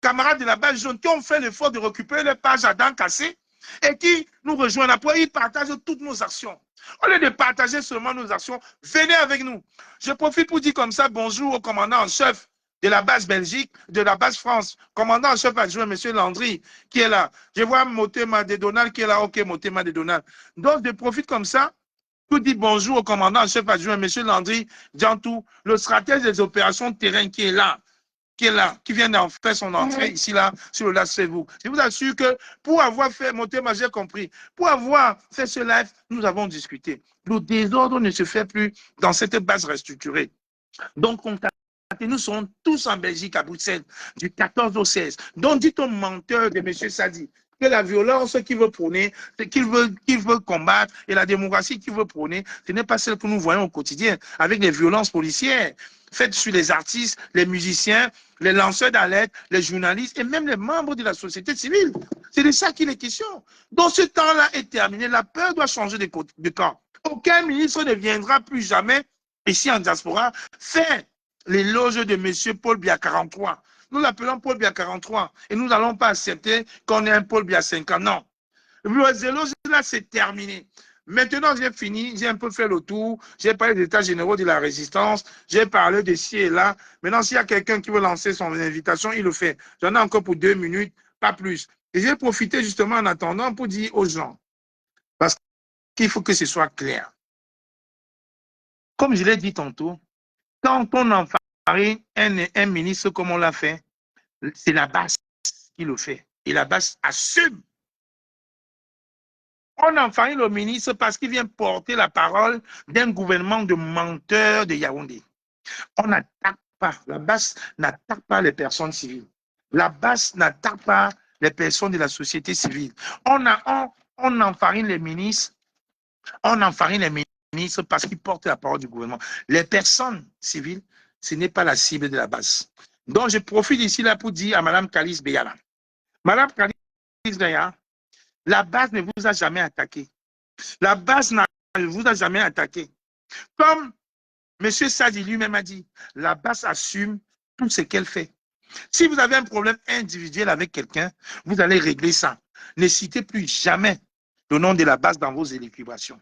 camarades de la base jaune qui ont fait l'effort de récupérer les pages à dents cassées et qui nous rejoignent après. Ils partagent toutes nos actions. Au lieu de partager seulement nos actions, venez avec nous. Je profite pour dire comme ça bonjour au commandant en chef de la base Belgique, de la base France, commandant en chef adjoint, M. Landry, qui est là. Je vois Motema de Donald qui est là. Ok, Motema de Donald. Donc, je profite comme ça pour dire bonjour au commandant en chef adjoint, M. Landry Diantou, le stratège des opérations de terrain qui est là, qui vient d'en faire son entrée ici, là, sur le live Facebook. Je vous assure que pour avoir fait, Motema, j'ai compris, pour avoir fait ce live, nous avons discuté. Le désordre ne se fait plus dans cette base restructurée. Donc, nous sommes tous en Belgique, à Bruxelles, du 14 au 16. Donc, dites au menteur de M. Sadi que la violence qu'il veut prôner, qu'il veut combattre, et la démocratie qu'il veut prôner, ce n'est pas celle que nous voyons au quotidien, avec les violences policières faites sur les artistes, les musiciens, les lanceurs d'alerte, les journalistes et même les membres de la société civile. C'est de ça qu'il est question. Donc, ce temps-là est terminé. La peur doit changer de camp. Aucun ministre ne viendra plus jamais, ici en diaspora, faire l'éloge de M. Paul Biya 43. Nous l'appelons Paul Biya 43 et nous n'allons pas accepter qu'on ait un Paul Biya 50. Non. L'éloge là, c'est terminé. Maintenant, j'ai fini, j'ai un peu fait le tour, j'ai parlé des États généraux de la résistance, j'ai parlé de ci et là. Maintenant, s'il y a quelqu'un qui veut lancer son invitation, il le fait. J'en ai encore pour 2 minutes, pas plus. Et j'ai profité justement en attendant pour dire aux gens, parce qu'il faut que ce soit clair. Comme je l'ai dit tantôt, quand on enfarine un ministre comme on l'a fait, c'est la base qui le fait. Et la base assume. On enfarine le ministre parce qu'il vient porter la parole d'un gouvernement de menteurs de Yaoundé. On n'attaque pas, la base n'attaque pas les personnes civiles. La base n'attaque pas les personnes de la société civile. On enfarine les ministres, parce qu'ils portent la parole du gouvernement. Les personnes civiles, ce n'est pas la cible de la base. Donc, je profite ici là pour dire à Mme Kalis Beyala. Mme Kalis Beyala, la base ne vous a jamais attaqué. La base ne vous a jamais attaqué. Comme M. Sadi lui-même a dit, la base assume tout ce qu'elle fait. Si vous avez un problème individuel avec quelqu'un, vous allez régler ça. Ne citez plus jamais le nom de la base dans vos élucubrations.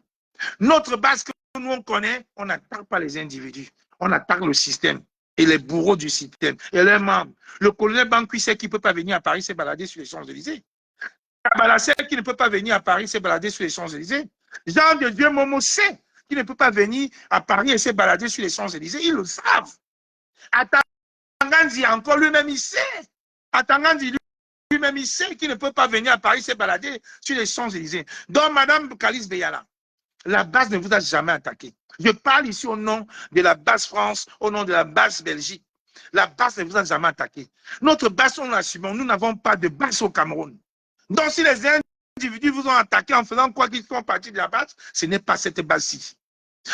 Notre base que nous on connaît, on n'attaque pas les individus, on attaque le système et les bourreaux du système et leurs membres. Le colonel Bankui sait qu'il ne peut pas venir à Paris se balader sur les Champs-Élysées. Kabbalah sait qu'il ne peut pas venir à Paris se balader sur les Champs-Élysées. Jean de Dieu Momo sait qu'il ne peut pas venir à Paris et se balader sur les Champs-Élysées. Ils le savent. Atangandi encore lui-même, il sait. Atangandi lui-même, il sait qu'il ne peut pas venir à Paris se balader sur les Champs-Élysées. Donc, Madame Kalice Beyala, la base ne vous a jamais attaqué. Je parle ici au nom de la base France, au nom de la base Belgique. La base ne vous a jamais attaqué. Notre base, on l'assume. Nous n'avons pas de base au Cameroun. Donc, si les individus vous ont attaqué en faisant quoi qu'ils font partie de la base, ce n'est pas cette base-ci.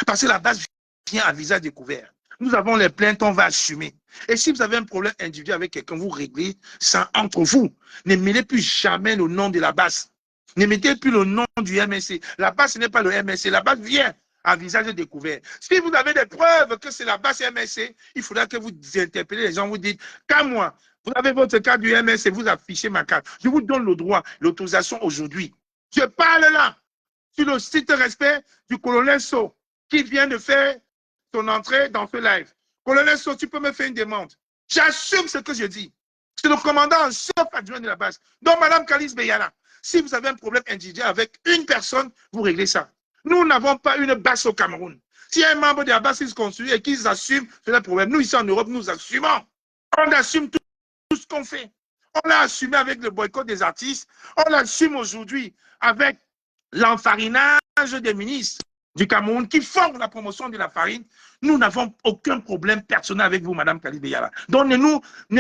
Parce que la base vient à visage découvert. Nous avons les plaintes, on va assumer. Et si vous avez un problème individuel avec quelqu'un, vous réglez ça entre vous. Ne mêlez plus jamais le nom de la base. Ne mettez plus le nom du MSC. La base, ce n'est pas le MSC. La base vient à visage découvert. Si vous avez des preuves que c'est la base MSC, il faudra que vous interpellez les gens, vous dites, qu'à moi, vous avez votre carte du MSC, vous affichez ma carte. Je vous donne le droit, l'autorisation aujourd'hui. Je parle là, sur le site respect du colonel So, qui vient de faire son entrée dans ce live. Colonel So, tu peux me faire une demande. J'assume ce que je dis. C'est le commandant en chef adjoint de la base. Donc, Madame Kalice Beyala, si vous avez un problème individuel avec une personne, vous réglez ça. Nous n'avons pas une base au Cameroun. Si un membre de la base se construit et qu'ils assument, c'est un problème. Nous, ici en Europe, nous assumons. On assume tout ce qu'on fait. On l'a assumé avec le boycott des artistes. On l'assume aujourd'hui avec l'enfarinage des ministres du Cameroun qui font la promotion de la farine. Nous n'avons aucun problème personnel avec vous, Madame Kalice Beyala. Donc, ne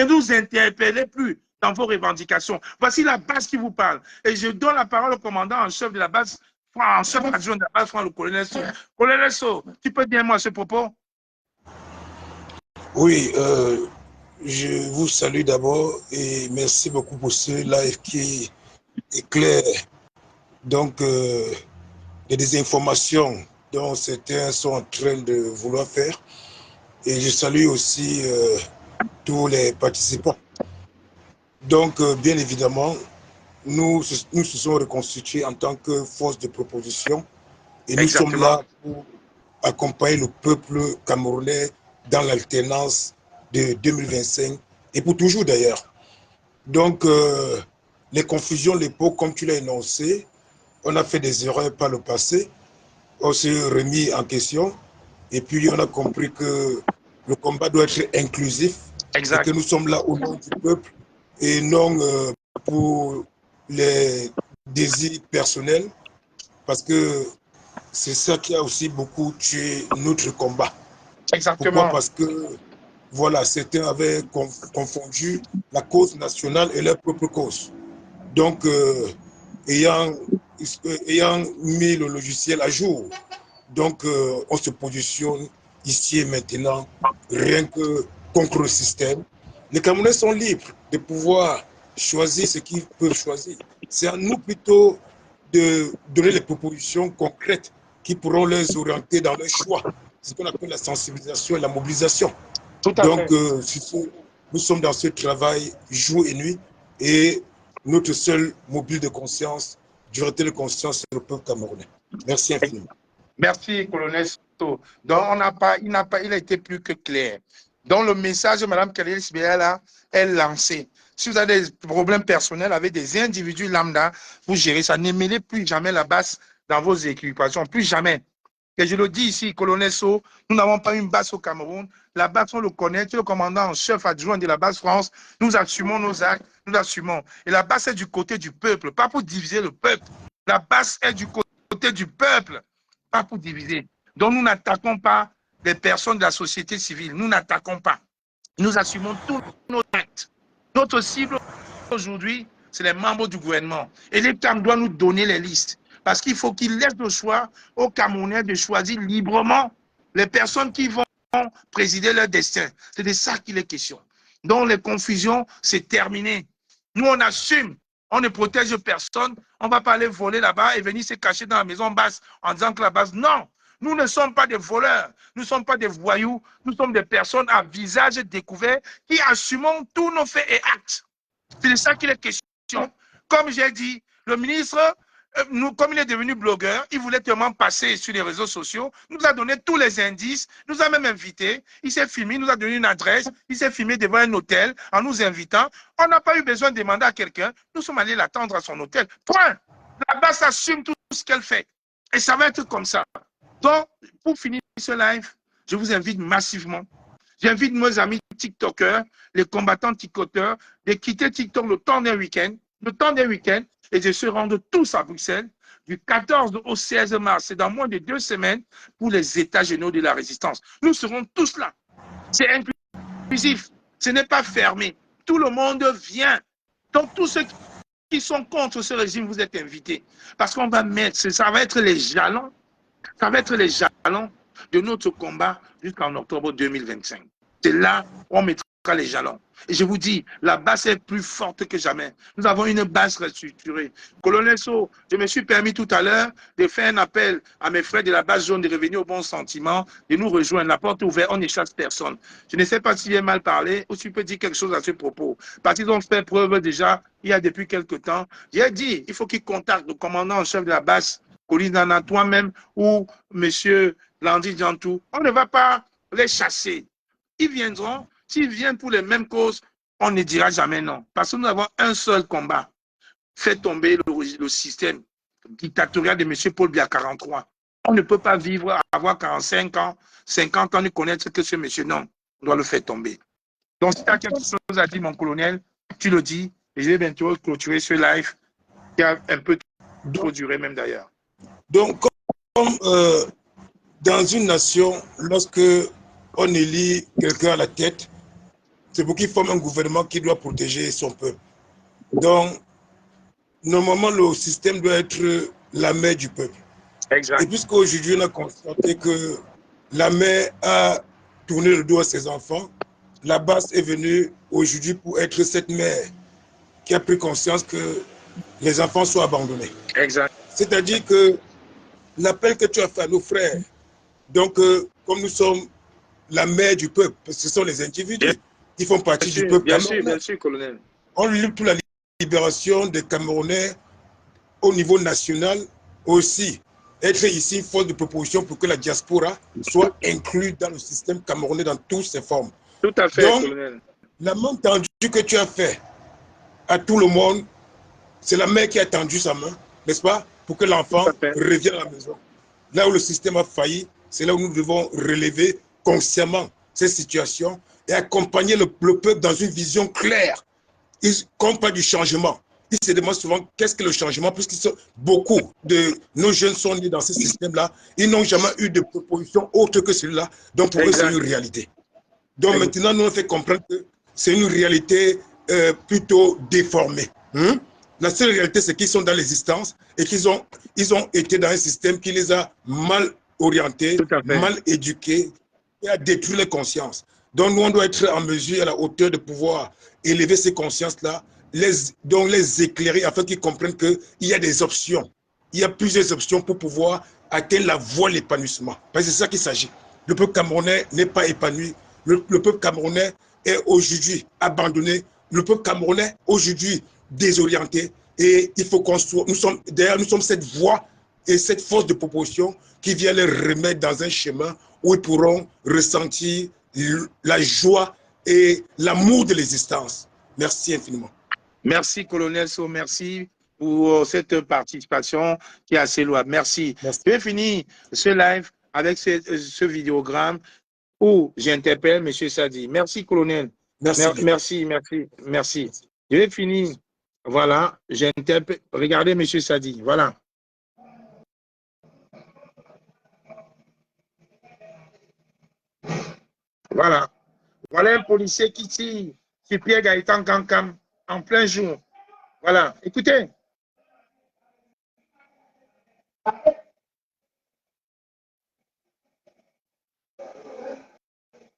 nous interpellez plus dans vos revendications. Voici la base qui vous parle. Et je donne la parole au commandant en chef de la base, en chef adjoint de la base, le colonel So. Colonel So, tu peux dire moi à ce propos? Oui, je vous salue d'abord et merci beaucoup pour ce live qui éclaire donc les désinformations dont certains sont en train de vouloir faire. Et je salue aussi tous les participants. Donc, bien évidemment, nous se sommes reconstitués en tant que force de proposition et nous sommes là pour accompagner le peuple camerounais dans l'alternance de 2025 et pour toujours d'ailleurs. Donc, les confusions, l'époque, comme tu l'as énoncé, on a fait des erreurs par le passé, on s'est remis en question et puis on a compris que le combat doit être inclusif et que nous sommes là au nom du peuple et non pour les désirs personnels, parce que c'est ça qui a aussi beaucoup tué notre combat. Exactement. Pourquoi? Parce que, voilà, certains avaient confondu la cause nationale et leur propre cause. Donc, ayant mis le logiciel à jour, donc on se positionne ici et maintenant, rien que contre le système. Les Camerounais sont libres de pouvoir choisir ce qu'ils peuvent choisir. C'est à nous plutôt de donner les propositions concrètes qui pourront les orienter dans leur choix. C'est ce qu'on appelle la sensibilisation et la mobilisation. Donc, nous sommes dans ce travail jour et nuit et notre seul mobile de conscience, d'orienter de conscience, c'est le peuple camerounais. Merci infiniment. Merci, colonel So. Donc, il a été plus que clair. Donc, le message de Mme Kalice Beyala est lancé. Si vous avez des problèmes personnels avec des individus lambda, vous gérez ça. Ne mêlez plus jamais la base dans vos équipations. Plus jamais. Et je le dis ici, colonel So, nous n'avons pas une base au Cameroun. La base, on le connaît. Tu es le commandant en chef adjoint de la base France. Nous assumons nos actes. Nous assumons. Et la base est du côté du peuple, pas pour diviser le peuple. La base est du côté du peuple, pas pour diviser. Donc, nous n'attaquons pas les personnes de la société civile. Nous n'attaquons pas. Nous assumons tous nos actes. Notre cible aujourd'hui, c'est les membres du gouvernement. Et l'État doit nous donner les listes. Parce qu'il faut qu'il laisse le choix aux Camerounais de choisir librement les personnes qui vont présider leur destin. C'est de ça qu'il est question. Donc, les confusions, c'est terminé. Nous, on assume. On ne protège personne. On ne va pas aller voler là-bas et venir se cacher dans la maison basse en disant que la base, non. Nous ne sommes pas des voleurs, nous ne sommes pas des voyous, nous sommes des personnes à visage découvert qui assumons tous nos faits et actes. C'est de ça qu'il est question. Comme j'ai dit, Le ministre, comme il est devenu blogueur, il voulait tellement passer sur les réseaux sociaux, nous a donné tous les indices, nous a même invités, il s'est filmé, il nous a donné une adresse, il s'est filmé devant un hôtel en nous invitant. On n'a pas eu besoin de demander à quelqu'un, nous sommes allés l'attendre à son hôtel. Point. Là-bas, ça assume tout ce qu'elle fait. Et ça va être comme ça. Donc, pour finir ce live, je vous invite massivement. J'invite mes amis TikTokers, les combattants TikTokers, de quitter TikTok le temps d'un week-end, et de se rendre tous à Bruxelles du 14 au 16 mars. C'est dans moins de 2 semaines pour les États généraux de la résistance. Nous serons tous là. C'est inclusif. Ce n'est pas fermé. Tout le monde vient. Donc, tous ceux qui sont contre ce régime, vous êtes invités. Parce qu'on va mettre, ça va être les jalons, de notre combat jusqu'en octobre 2025. C'est là où on mettra les jalons. Et je vous dis, la base est plus forte que jamais. Nous avons une base restructurée. Colonel So, je me suis permis tout à l'heure de faire un appel à mes frères de la base jaune de revenir au bon sentiment, de nous rejoindre. La porte est ouverte, on n'échappe personne. Je ne sais pas si j'ai mal parlé ou si tu peux dire quelque chose à ce propos. Parce qu'ils ont fait preuve déjà, il y a depuis quelque temps. J'ai dit, il faut qu'ils contactent le commandant en chef de la base, Colin Nana, toi-même ou M. Landy Jantou. On ne va pas les chasser. Ils viendront. S'ils viennent pour les mêmes causes, on ne dira jamais non. Parce que nous avons un seul combat. Faire tomber le système dictatorial de M. Paul Biya 43. On ne peut pas vivre, avoir 45 ans, 50 ans, ne connaître que ce monsieur. Non, on doit le faire tomber. Donc, si tu as quelque chose à dire, mon colonel, tu le dis. Et je vais bientôt clôturer ce live qui a un peu trop duré même d'ailleurs. Donc, comme dans une nation, lorsque on élit quelqu'un à la tête, c'est pour qu'il forme un gouvernement qui doit protéger son peuple. Donc, normalement, le système doit être la mère du peuple. Exact. Et puisqu'aujourd'hui, on a constaté que la mère a tourné le dos à ses enfants, la base est venue aujourd'hui pour être cette mère qui a pris conscience que les enfants sont abandonnés. Exact. C'est-à-dire que l'appel que tu as fait à nos frères, donc comme nous sommes la mère du peuple, parce que ce sont les individus qui font partie du peuple camerounais. Bien sûr, colonel. On lutte pour la libération des Camerounais au niveau national, aussi être ici une force de proposition pour que la diaspora soit inclue dans le système camerounais dans toutes ses formes. Tout à fait, donc, colonel. La main tendue que tu as fait à tout le monde, c'est la mère qui a tendu sa main, n'est-ce pas, pour que l'enfant revienne à la maison. Là où le système a failli, c'est là où nous devons relever consciemment ces situations et accompagner le peuple dans une vision claire. Ils comptent pas du changement. Ils se demandent souvent qu'est-ce que le changement, puisque beaucoup de nos jeunes sont nés dans ce système-là, ils n'ont jamais eu de proposition autre que celui-là, donc pour eux c'est une réalité. Donc maintenant, nous on fait comprendre que c'est une réalité plutôt déformée. La seule réalité, c'est qu'ils sont dans l'existence et qu'ils ont été dans un système qui les a mal orientés, mal éduqués et a détruit les consciences. Donc nous, on doit être en mesure, à la hauteur de pouvoir élever ces consciences-là, les éclairer afin qu'ils comprennent qu'il y a des options. Il y a plusieurs options pour pouvoir atteindre la voie de l'épanouissement. Parce que c'est ça qu'il s'agit. Le peuple camerounais n'est pas épanoui. Le peuple camerounais est aujourd'hui abandonné. Le peuple camerounais aujourd'hui désorienté. Et il faut qu'on soit... Nous sommes cette voie et cette force de proposition qui vient les remettre dans un chemin où ils pourront ressentir la joie et l'amour de l'existence. Merci infiniment. Merci, colonel So, merci pour cette participation qui est assez louable. Merci. Je vais finir ce live avec ce vidéogramme où j'interpelle M. Sadi. Merci, colonel. Merci. Je vais finir. Voilà, j'interpelle. Regardez, M. Sadi. Voilà. Voilà. Voilà un policier qui tire sur Pierre Gaëtan Kankam en plein jour. Voilà. Écoutez.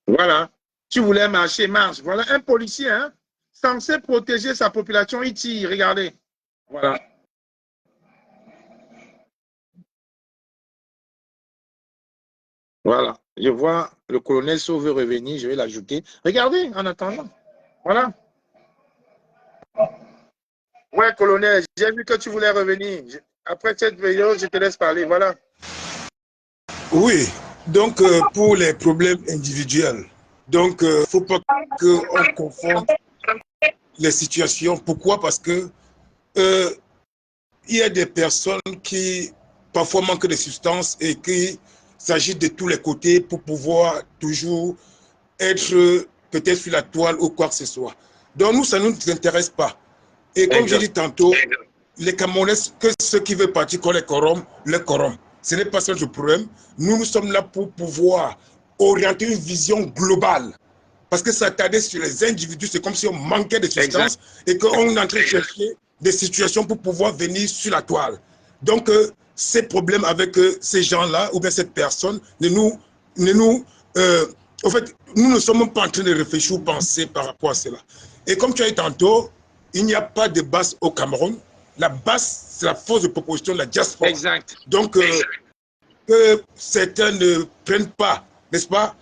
Voilà. Tu voulais marcher, marche. Voilà un policier, hein, censé protéger sa population. Il tire. Regardez. Voilà. Voilà. Je vois le colonel So veut revenir. Je vais l'ajouter. Regardez en attendant. Voilà. Ouais, colonel, j'ai vu que tu voulais revenir. Après cette vidéo, je te laisse parler. Voilà. Oui, donc pour les problèmes individuels, donc il ne faut pas qu'on confonde les situations. Pourquoi? Parce que il y a des personnes qui parfois manquent de substances et qui s'agissent de tous les côtés pour pouvoir toujours être peut-être sur la toile ou quoi que ce soit. Donc nous, ça ne nous intéresse pas. Et comme j'ai dit tantôt, les Camerounais, que ceux qui veulent partir qu'on les corrompt, les corrompent. Ce n'est pas ça le problème. Nous sommes là pour pouvoir orienter une vision globale. Parce que s'attarder sur les individus, c'est comme si on manquait de substance et qu'on est en train de chercher des situations pour pouvoir venir sur la toile. Donc, ces problèmes avec ces gens-là ou bien cette personne, en fait, nous ne sommes pas en train de réfléchir ou penser par rapport à cela. Et comme tu as dit tantôt, il n'y a pas de base au Cameroun. La base, c'est la force de proposition de la diaspora. Exact. Donc, que certains ne prennent pas, n'est-ce pas,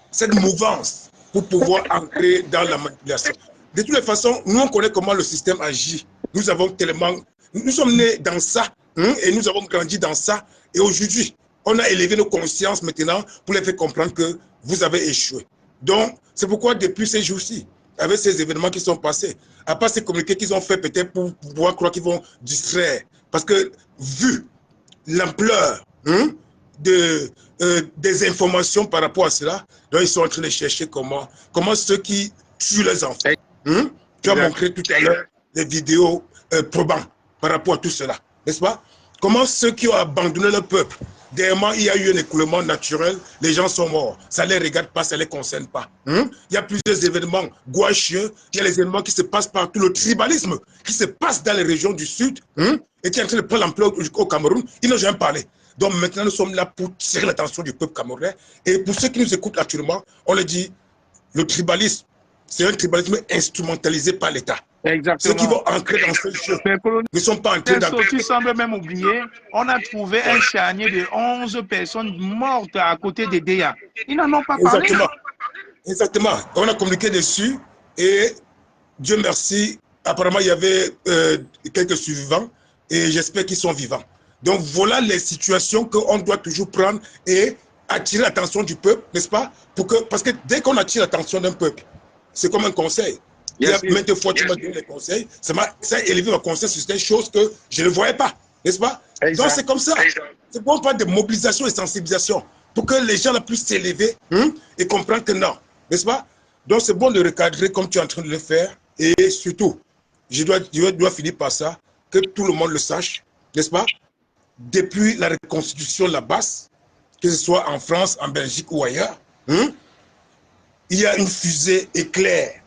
cette mouvance pour pouvoir entrer dans la manipulation. De toutes les façons, nous, on connaît comment le système agit. Nous avons tellement... Nous sommes nés dans ça, et nous avons grandi dans ça. Et aujourd'hui, on a élevé nos consciences maintenant pour les faire comprendre que vous avez échoué. Donc, c'est pourquoi depuis ces jours-ci, avec ces événements qui sont passés, à part ces communiqués qu'ils ont fait peut-être pour pouvoir croire qu'ils vont distraire. Parce que, vu l'ampleur des informations par rapport à cela, donc ils sont en train de chercher comment ceux qui tuent les enfants. Tu as montré tout à l'heure des vidéos probantes par rapport à tout cela, n'est-ce pas? Comment ceux qui ont abandonné le peuple, dernièrement il y a eu un écoulement naturel, les gens sont morts, ça ne les regarde pas, ça ne les concerne pas. Il y a plusieurs événements gouachieux, il y a les événements qui se passent partout, le tribalisme qui se passe dans les régions du sud, et qui est en train de prendre l'ampleur au Cameroun, ils n'ont jamais parlé. Donc maintenant, nous sommes là pour tirer l'attention du peuple camerounais. Et pour ceux qui nous écoutent actuellement, on le dit, le tribalisme, c'est un tribalisme instrumentalisé par l'État. Exactement. Ceux qui vont entrer dans ce jeu ne sont pas entrés dans... Tu sembles même oublier, on a trouvé un charnier de 11 personnes mortes à côté des DEA. Ils n'en ont pas parlé. Exactement. Exactement. On a communiqué dessus et Dieu merci, apparemment il y avait quelques survivants et j'espère qu'ils sont vivants. Donc voilà les situations qu'on doit toujours prendre et attirer l'attention du peuple, n'est-ce pas? Parce que dès qu'on attire l'attention d'un peuple, c'est comme un conseil. Il y a maintes fois tu m'as donné les conseils, ça a élevé ma conscience sur certaines choses que je ne voyais pas, n'est-ce pas? Donc c'est comme ça. C'est pour pas de mobilisation et sensibilisation, pour que les gens puissent s'élever et comprendre que non, n'est-ce pas? Donc c'est bon de recadrer comme tu es en train de le faire et surtout, je dois finir par ça, que tout le monde le sache, n'est-ce pas? Depuis la reconstitution de la base, que ce soit en France, en Belgique ou ailleurs, il y a une fusée éclair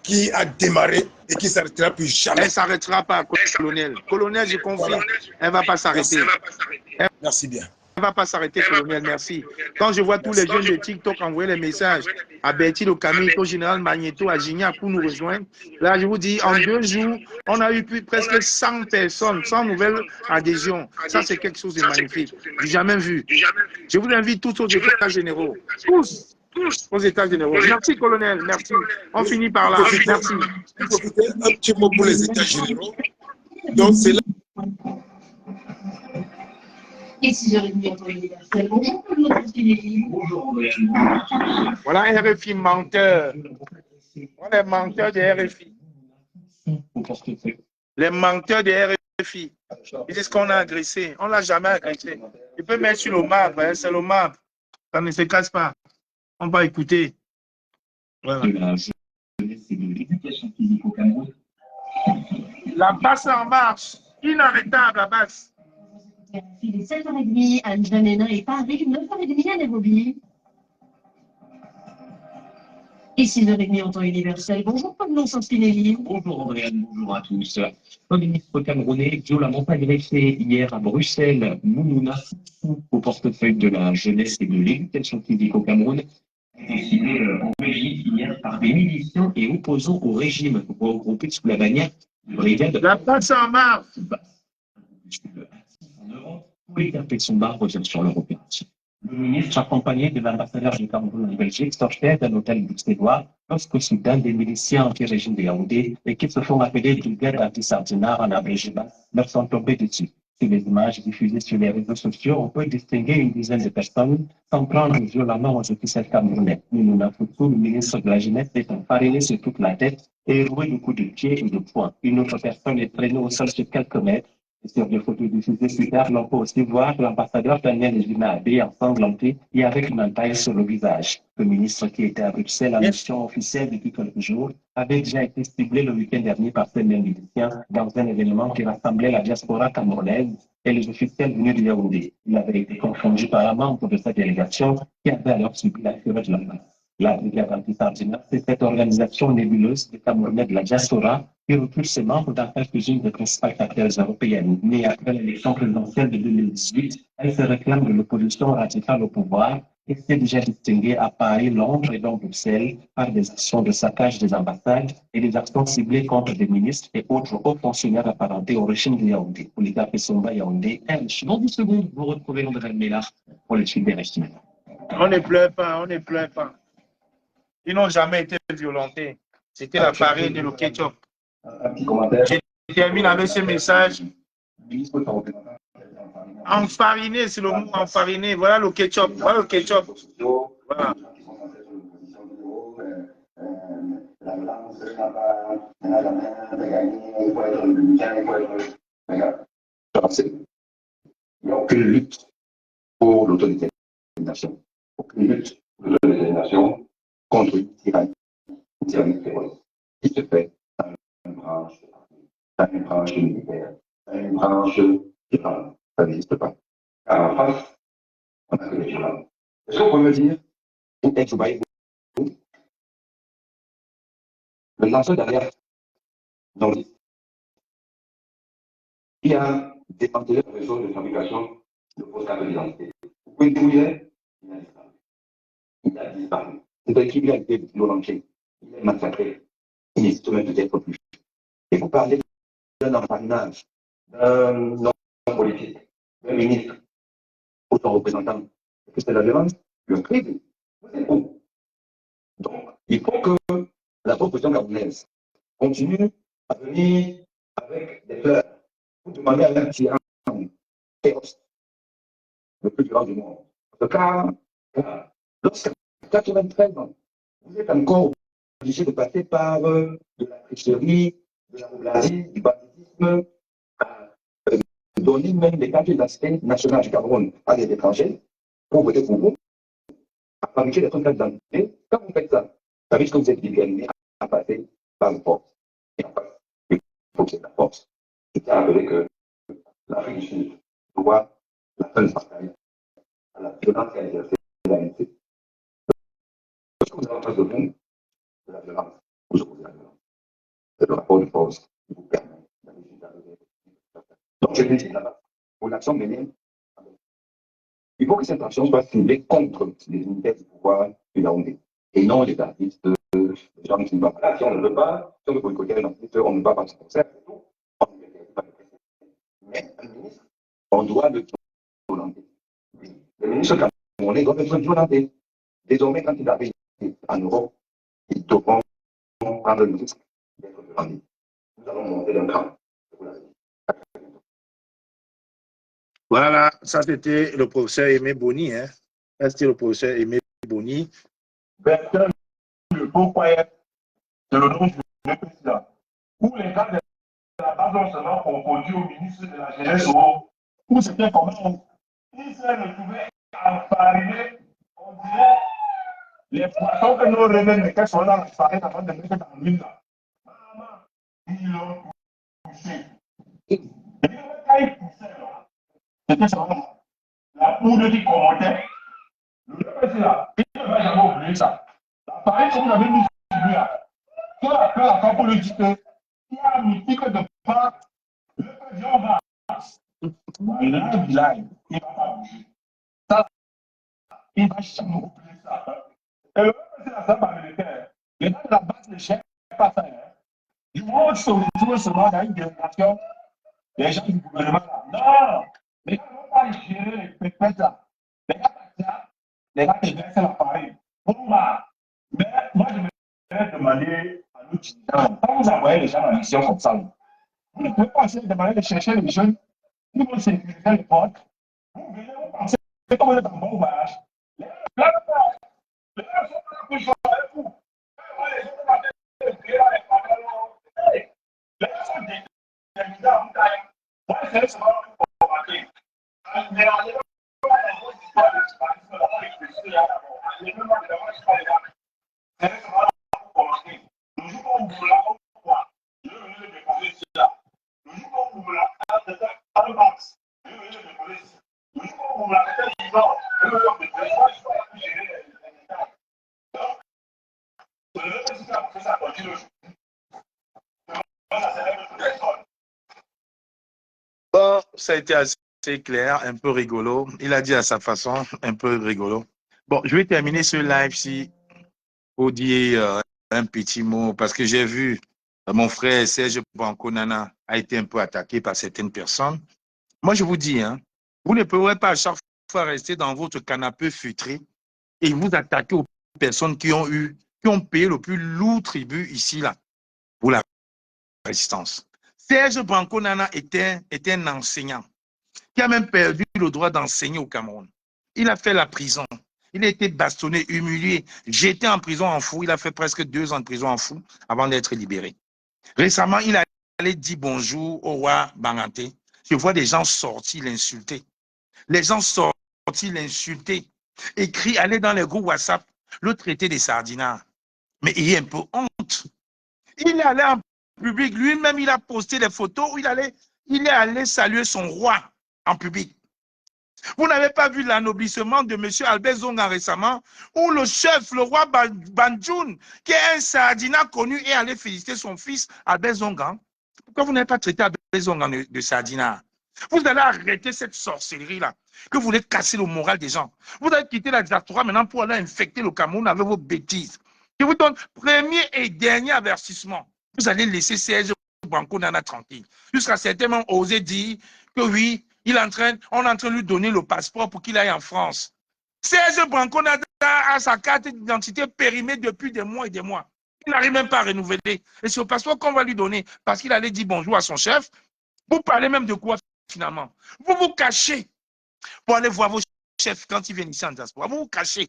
qui a démarré et qui ne s'arrêtera plus jamais. Elle ne s'arrêtera pas, colonel. Colonel, je confirme, elle ne va pas s'arrêter. Merci bien. Elle ne va pas s'arrêter, colonel, merci. Quand je vois tous les jeunes de TikTok envoyer les messages à Bertil, au Camille, au général Magneto, à Gignac pour nous rejoindre, là, je vous dis, en 2 jours, on a eu presque 100 personnes, 100 nouvelles adhésions. Ça, c'est quelque chose de magnifique. Je n'ai jamais vu. Je vous invite tous aux États généraux. Tous aux États généraux. Merci, colonel, merci. On finit par là. Merci. Un petit mot pour les États généraux. Donc, c'est là. Et 6h30 en temps universel. Bonjour, bonjour. Voilà un RFI menteur. Voilà les menteurs de RFI. Les menteurs de RFI. Ils disent qu'on a agressé. On ne l'a jamais agressé. Il peut mettre sur le marbre, hein, c'est le marbre. Ça ne se casse pas. On va écouter. Voilà. La basse en marche. Inarrêtable, la basse. Il est 7h30 à N'Djamena et Paris, 9h30 à Nairobi. Et 6h30 en temps universel. Bonjour, Pablo Sanspinelli. Bonjour Andréane, bonjour à tous. Le ministre camerounais violemment agressé hier à Bruxelles, Moumouna Foussou, au portefeuille de la jeunesse et de l'éducation physique au Cameroun, décidé en Belgique hier par des miliciens et opposants au régime, regroupés sous la bannière de brigade. La passe en marche. En Europe, tous les capés de son bar reviennent sur leur opération. Le ministre, accompagné de l'ambassadeur du Cameroun en Belgique, sortait d'un hôtel bruxellois lorsque soudain des miliciens anti-régime de Yaoundé et qui se font appeler brigade anti-Sardinard en abrégé leur sont tombés dessus. Sur les images diffusées sur les réseaux sociaux, on peut distinguer une dizaine de personnes s'en prendre violemment aux officiels camerounais. Mounouna Foutou, le ministre de la Jeunesse, est enfariné sur toute la tête et roué de coups de pied et de poing. Une autre personne est traînée au sol sur quelques mètres. Et sur des photos diffusées plus tard, l'on peut aussi voir l'ambassadeur Daniel Lima Abbé ensanglanté et avec une entaille sur le visage. Le ministre qui était à Bruxelles en mission officielle depuis quelques jours avait déjà été ciblé le week-end dernier par ces mêmes miliciens dans un événement qui rassemblait la diaspora camerounaise et les officiels venus de Yaoundé. Il avait été confondu par un membre de sa délégation qui avait alors subi la fureur de la masse. La brigade anti-Sardinard, c'est cette organisation nébuleuse des Camerounais de la diaspora qui recrute ses membres dans quelques-unes des principales capitales européennes. Née après l'élection présidentielle de 2018, elle se réclame de l'opposition radicale au pouvoir et s'est déjà distinguée à Paris, Londres et dans Bruxelles par des actions de saccage des ambassades et des actions ciblées contre des ministres et autres hauts fonctionnaires apparentés au régime de Yaoundé. Pour les cafés Somba Yaoundé, dans 10 secondes, vous retrouvez André Mélard pour les suites des récits. On ne pleure pas, on ne pleure pas. Ils n'ont jamais été violentés. C'était la farine et le ketchup. Un petit commentaire. Je termine avec ce message. Enfariné, c'est le mot enfariné. Voilà le ketchup. Voilà le ketchup. Voilà. La violence n'a pas la main de gagner, il faut être républicain, il faut être. Regarde, il n'y a aucune lutte pour l'autodétermination. Aucune lutte pour l'autodétermination contre une tyrannie terroriste qui se fait dans une branche de parti, dans une branche militaire, dans une branche de parti. Ça n'existe pas. Car en face, on a que les violents. Est-ce qu'on peut me dire, où est Joubaï? Le lanceur d'alerte, donc, il a démantelé le réseau de fabrication de fausses cartes d'identité. Vous pouvez trouver, il a disparu. Il a disparu. C'est-à-dire qu'il a été violenté, il est massacré, il n'existe même peut-être plus. Et vous parlez d'un emparinage, d'un homme politique, d'un ministre, ou son représentant. Est-ce que c'est la violence? Le crime, c'est où? Donc, il faut que la proposition gabonaise continue à venir avec des fleurs pour demander à un tyran féroce, le plus violent du monde. Car, lorsqu'à 93 ans, vous êtes encore obligé de passer par de la tricherie, de la roublarie, du banditisme, donner même des cartes d'identité nationales du Cameroun à des étrangers pour voter pour vous, à fabriquer des cartes d'identité. Quand vous faites ça, ça veut dire que vous êtes déterminé à passer par la force. Et en face, il faut qu'il y ait de la force. Je tiens à rappeler que l'Afrique du Sud doit la fin de bataille à la violence qu'a exercée l'ANC. Ce que vous avez en face de vous, c'est la violence. Vous opposez la violence. C'est le rapport de force qui vous permet d'aller d'arriver. Donc, je l'ai dit là-bas, pour l'action menée, il faut que cette action soit ciblée contre les unitaires du pouvoir de Yaoundé et non les artistes, les gens qui ne vont pas là. Si on ne veut pas, si on veut boycotter un artiste, on ne va pas son concert, c'est tout. On ne peut pas le préciser. Mais un ministre, on doit le violenter. Les ministres camerounais doivent être violentés. Désormais, quand ils arrivent en Europe, ils devront prendre le risque d'être violentés. Nous allons monter d'un cran. Voilà, ça c'était le professeur Aimé Boni. Hein. Ça c'était le professeur Aimé Boni. Bertrand, le pourquoi de le nom du président. Où les gars de la base ont seulement confondu au ministre de la Jeunesse, où c'était comment il s'est retrouvé enfariné, on dirait les poissons que nous revenons, qu'elles sont dans la farine avant de mettre dans l'huile là. Maman, ils l'ont poussé. Et quand ils poussaient là, c'était seulement la poudre qui commentait. Le président, il ne va jamais oublier ça. La farine que vous avez mis sur lui là, tout après la fois pour lui dire qu'il y a un mythique de pas, le président va. Il a un village, il ne va pas bouger. Ça, il ne va jamais oublier ça. Et le président, ça va militaire. Les gens de la base ne cherchent pas ça. Du moment où tu se retrouves seulement dans une délégation, les gens du gouvernement là, non, les gars ne vont pas gérer les pépettes là. Les gars, Les gars te versent l'appareil. Bon, bah, mais moi, je vais demander à nos dirigeants, quand vous envoyez les gens en mission comme ça, vous ne pouvez pas essayer de demander de chercher les jeunes qui vont sécuriser les portes. Vous venez, vous pensez que vous êtes en bon voyage. Les gens sont là pour jouer avec vous. Les gens sont déterminés à vous tailler. Moi, c'est ce que vous remarquez. Mais en général, Bon, ça a été assez clair, un peu rigolo. Il a dit à sa façon, un peu rigolo. Bon, je vais terminer ce live-ci pour dire un petit mot, parce que j'ai vu mon frère Serge Branco-Nana a été un peu attaqué par certaines personnes. Moi, je vous dis, hein, vous ne pourrez pas à chaque fois rester dans votre canapé feutré et vous attaquer aux personnes qui ont payé le plus lourd tribut ici, là, pour la résistance. Serge Branco-Nana était un enseignant qui a même perdu le droit d'enseigner au Cameroun. Il a fait la prison. Il a été bastonné, humilié, jeté en prison en fou. Il a fait presque 2 ans de prison en fou avant d'être libéré. Récemment, il allait dire bonjour au roi Banganté. Je vois des gens sortir l'insulter. Les gens sortir l'insulter. Écrit, aller dans les groupes WhatsApp, le traité des sardinards. Mais il est un peu honte. Il est allé en public, lui-même, il a posté des photos où il est allé saluer son roi en public. Vous n'avez pas vu l'anoblissement de M. Albert Zonga récemment, où le chef, le roi Banjoun, qui est un sardinat connu, est allé féliciter son fils Albert Zonga. Pourquoi vous n'avez pas traité Albert Zonga de sardinat? Vous allez arrêter cette sorcellerie-là, que vous voulez casser le moral des gens. Vous allez quitter la diaspora maintenant pour aller infecter le Cameroun avec vos bêtises. Je vous donne premier et dernier avertissement. Vous allez laisser Serge Branco-Nana tranquille. Jusqu'à certainement oser dire que oui, on est en train de lui donner le passeport pour qu'il aille en France. Serge Branco-Nana a sa carte d'identité périmée depuis des mois et des mois. Il n'arrive même pas à renouveler. Et c'est le passeport qu'on va lui donner parce qu'il allait dire bonjour à son chef. Vous parlez même de quoi finalement? Vous vous cachez pour aller voir vos chefs quand ils viennent ici en diaspora. Vous vous cachez.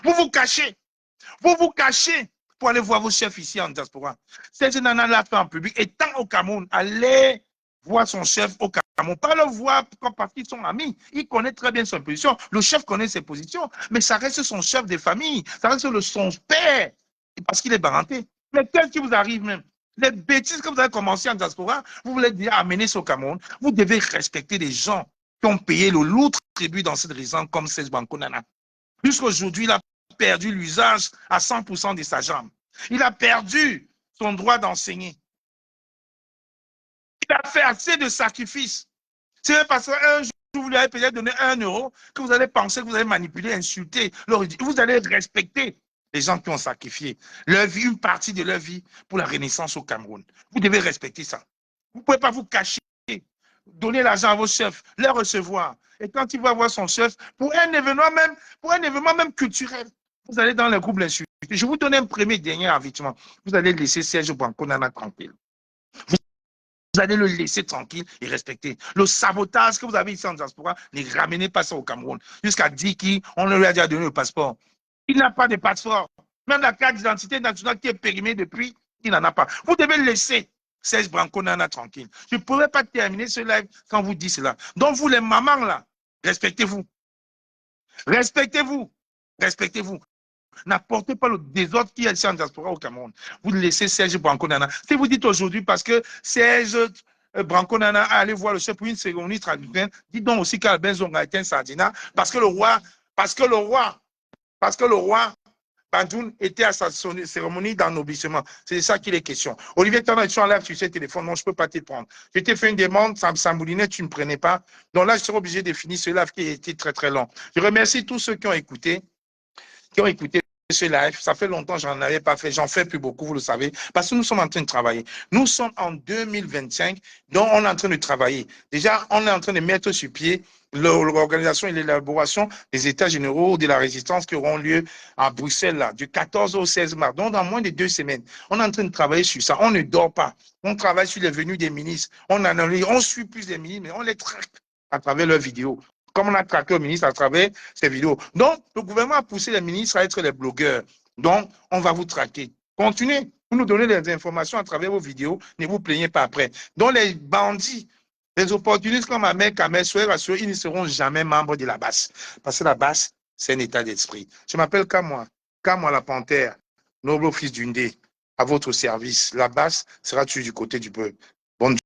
Vous vous cachez. Vous vous cachez pour aller voir vos chefs ici en diaspora. Serge Nana l'a fait en public. Étant au Cameroun, allez voir son chef au Cameroun. Pas le voir parce qu'ils sont amis. Il connaît très bien sa position. Le chef connaît ses positions. Mais ça reste son chef de famille. Ça reste son père. Parce qu'il est baranté. Mais qu'est-ce qui vous arrive même? Les bêtises que vous avez commencé en diaspora, vous voulez dire amener ça au Cameroun. Vous devez respecter les gens qui ont payé le lourd tribut dans cette raison comme Serge Branco-Nana. Jusqu'à aujourd'hui, il a perdu l'usage à 100% de sa jambe. Il a perdu son droit d'enseigner. Il a fait assez de sacrifices. C'est parce qu'un jour, vous lui avez peut-être donné 1 euro que vous allez penser que vous allez manipuler, insulter. Vous allez respecter les gens qui ont sacrifié leur vie, une partie de leur vie pour la renaissance au Cameroun. Vous devez respecter ça. Vous ne pouvez pas vous cacher, donner l'argent à vos chefs, les recevoir. Et quand il va voir son chef, pour un événement même culturel, vous allez dans le groupe l'insulter. Je vous donne un premier dernier avertissement. Vous allez laisser Serge Branco-Nana tranquille. Vous allez le laisser tranquille et respecter. Le sabotage que vous avez ici en diaspora, ne ramenez pas ça au Cameroun. Jusqu'à dire qu'on lui a déjà donné le passeport. Il n'a pas de passeport. Même la carte d'identité nationale qui est périmée depuis, il n'en a pas. Vous devez laisser Serge Branco-Nana tranquille. Je ne pourrais pas terminer ce live quand vous dites cela. Donc vous les mamans là, respectez-vous. Respectez-vous. Respectez-vous. N'apportez pas le désordre qui est ici en diaspora au Cameroun. Vous laissez Serge Branco-Nana. Si vous dites aujourd'hui, parce que Serge Branco-Nana a allé voir le chef pour une cérémonie traditionnelle, dites donc aussi qu'Albert Zonga est un sardinat, parce que le roi Banjoun était à sa cérémonie d'ennoblissement. C'est de ça qu'il est question. Olivier Tana, je suis en live sur ce téléphone. Non, je ne peux pas te prendre. Je t'ai fait une demande, ça moulinait, tu ne me prenais pas. Donc là, je serai obligé de finir ce live qui a été très, très long. Je remercie tous ceux qui ont écouté ce live, ça fait longtemps que j'en avais pas fait, j'en fais plus beaucoup, vous le savez, parce que nous sommes en train de travailler. Nous sommes en 2025, donc on est en train de travailler. Déjà, on est en train de mettre sur pied l'organisation et l'élaboration des états généraux de la résistance qui auront lieu à Bruxelles, là, du 14 au 16 mars. Donc, dans moins de 2 semaines, on est en train de travailler sur ça. On ne dort pas. On travaille sur les venues des ministres. On analyse, on suit plus les ministres, mais on les traque à travers leurs vidéos. Comme on a traqué le ministre à travers ces vidéos. Donc, le gouvernement a poussé les ministres à être les blogueurs. Donc, on va vous traquer. Continuez. Vous nous donnez des informations à travers vos vidéos. Ne vous plaignez pas après. Donc, les bandits, les opportunistes comme Ahmed Kamel, soyez rassurés, ils ne seront jamais membres de la BAS. Parce que la BAS, c'est un état d'esprit. Je m'appelle Kamwa la panthère, noble fils d'Undé, à votre service. La BAS sera toujours du côté du peuple. Bonne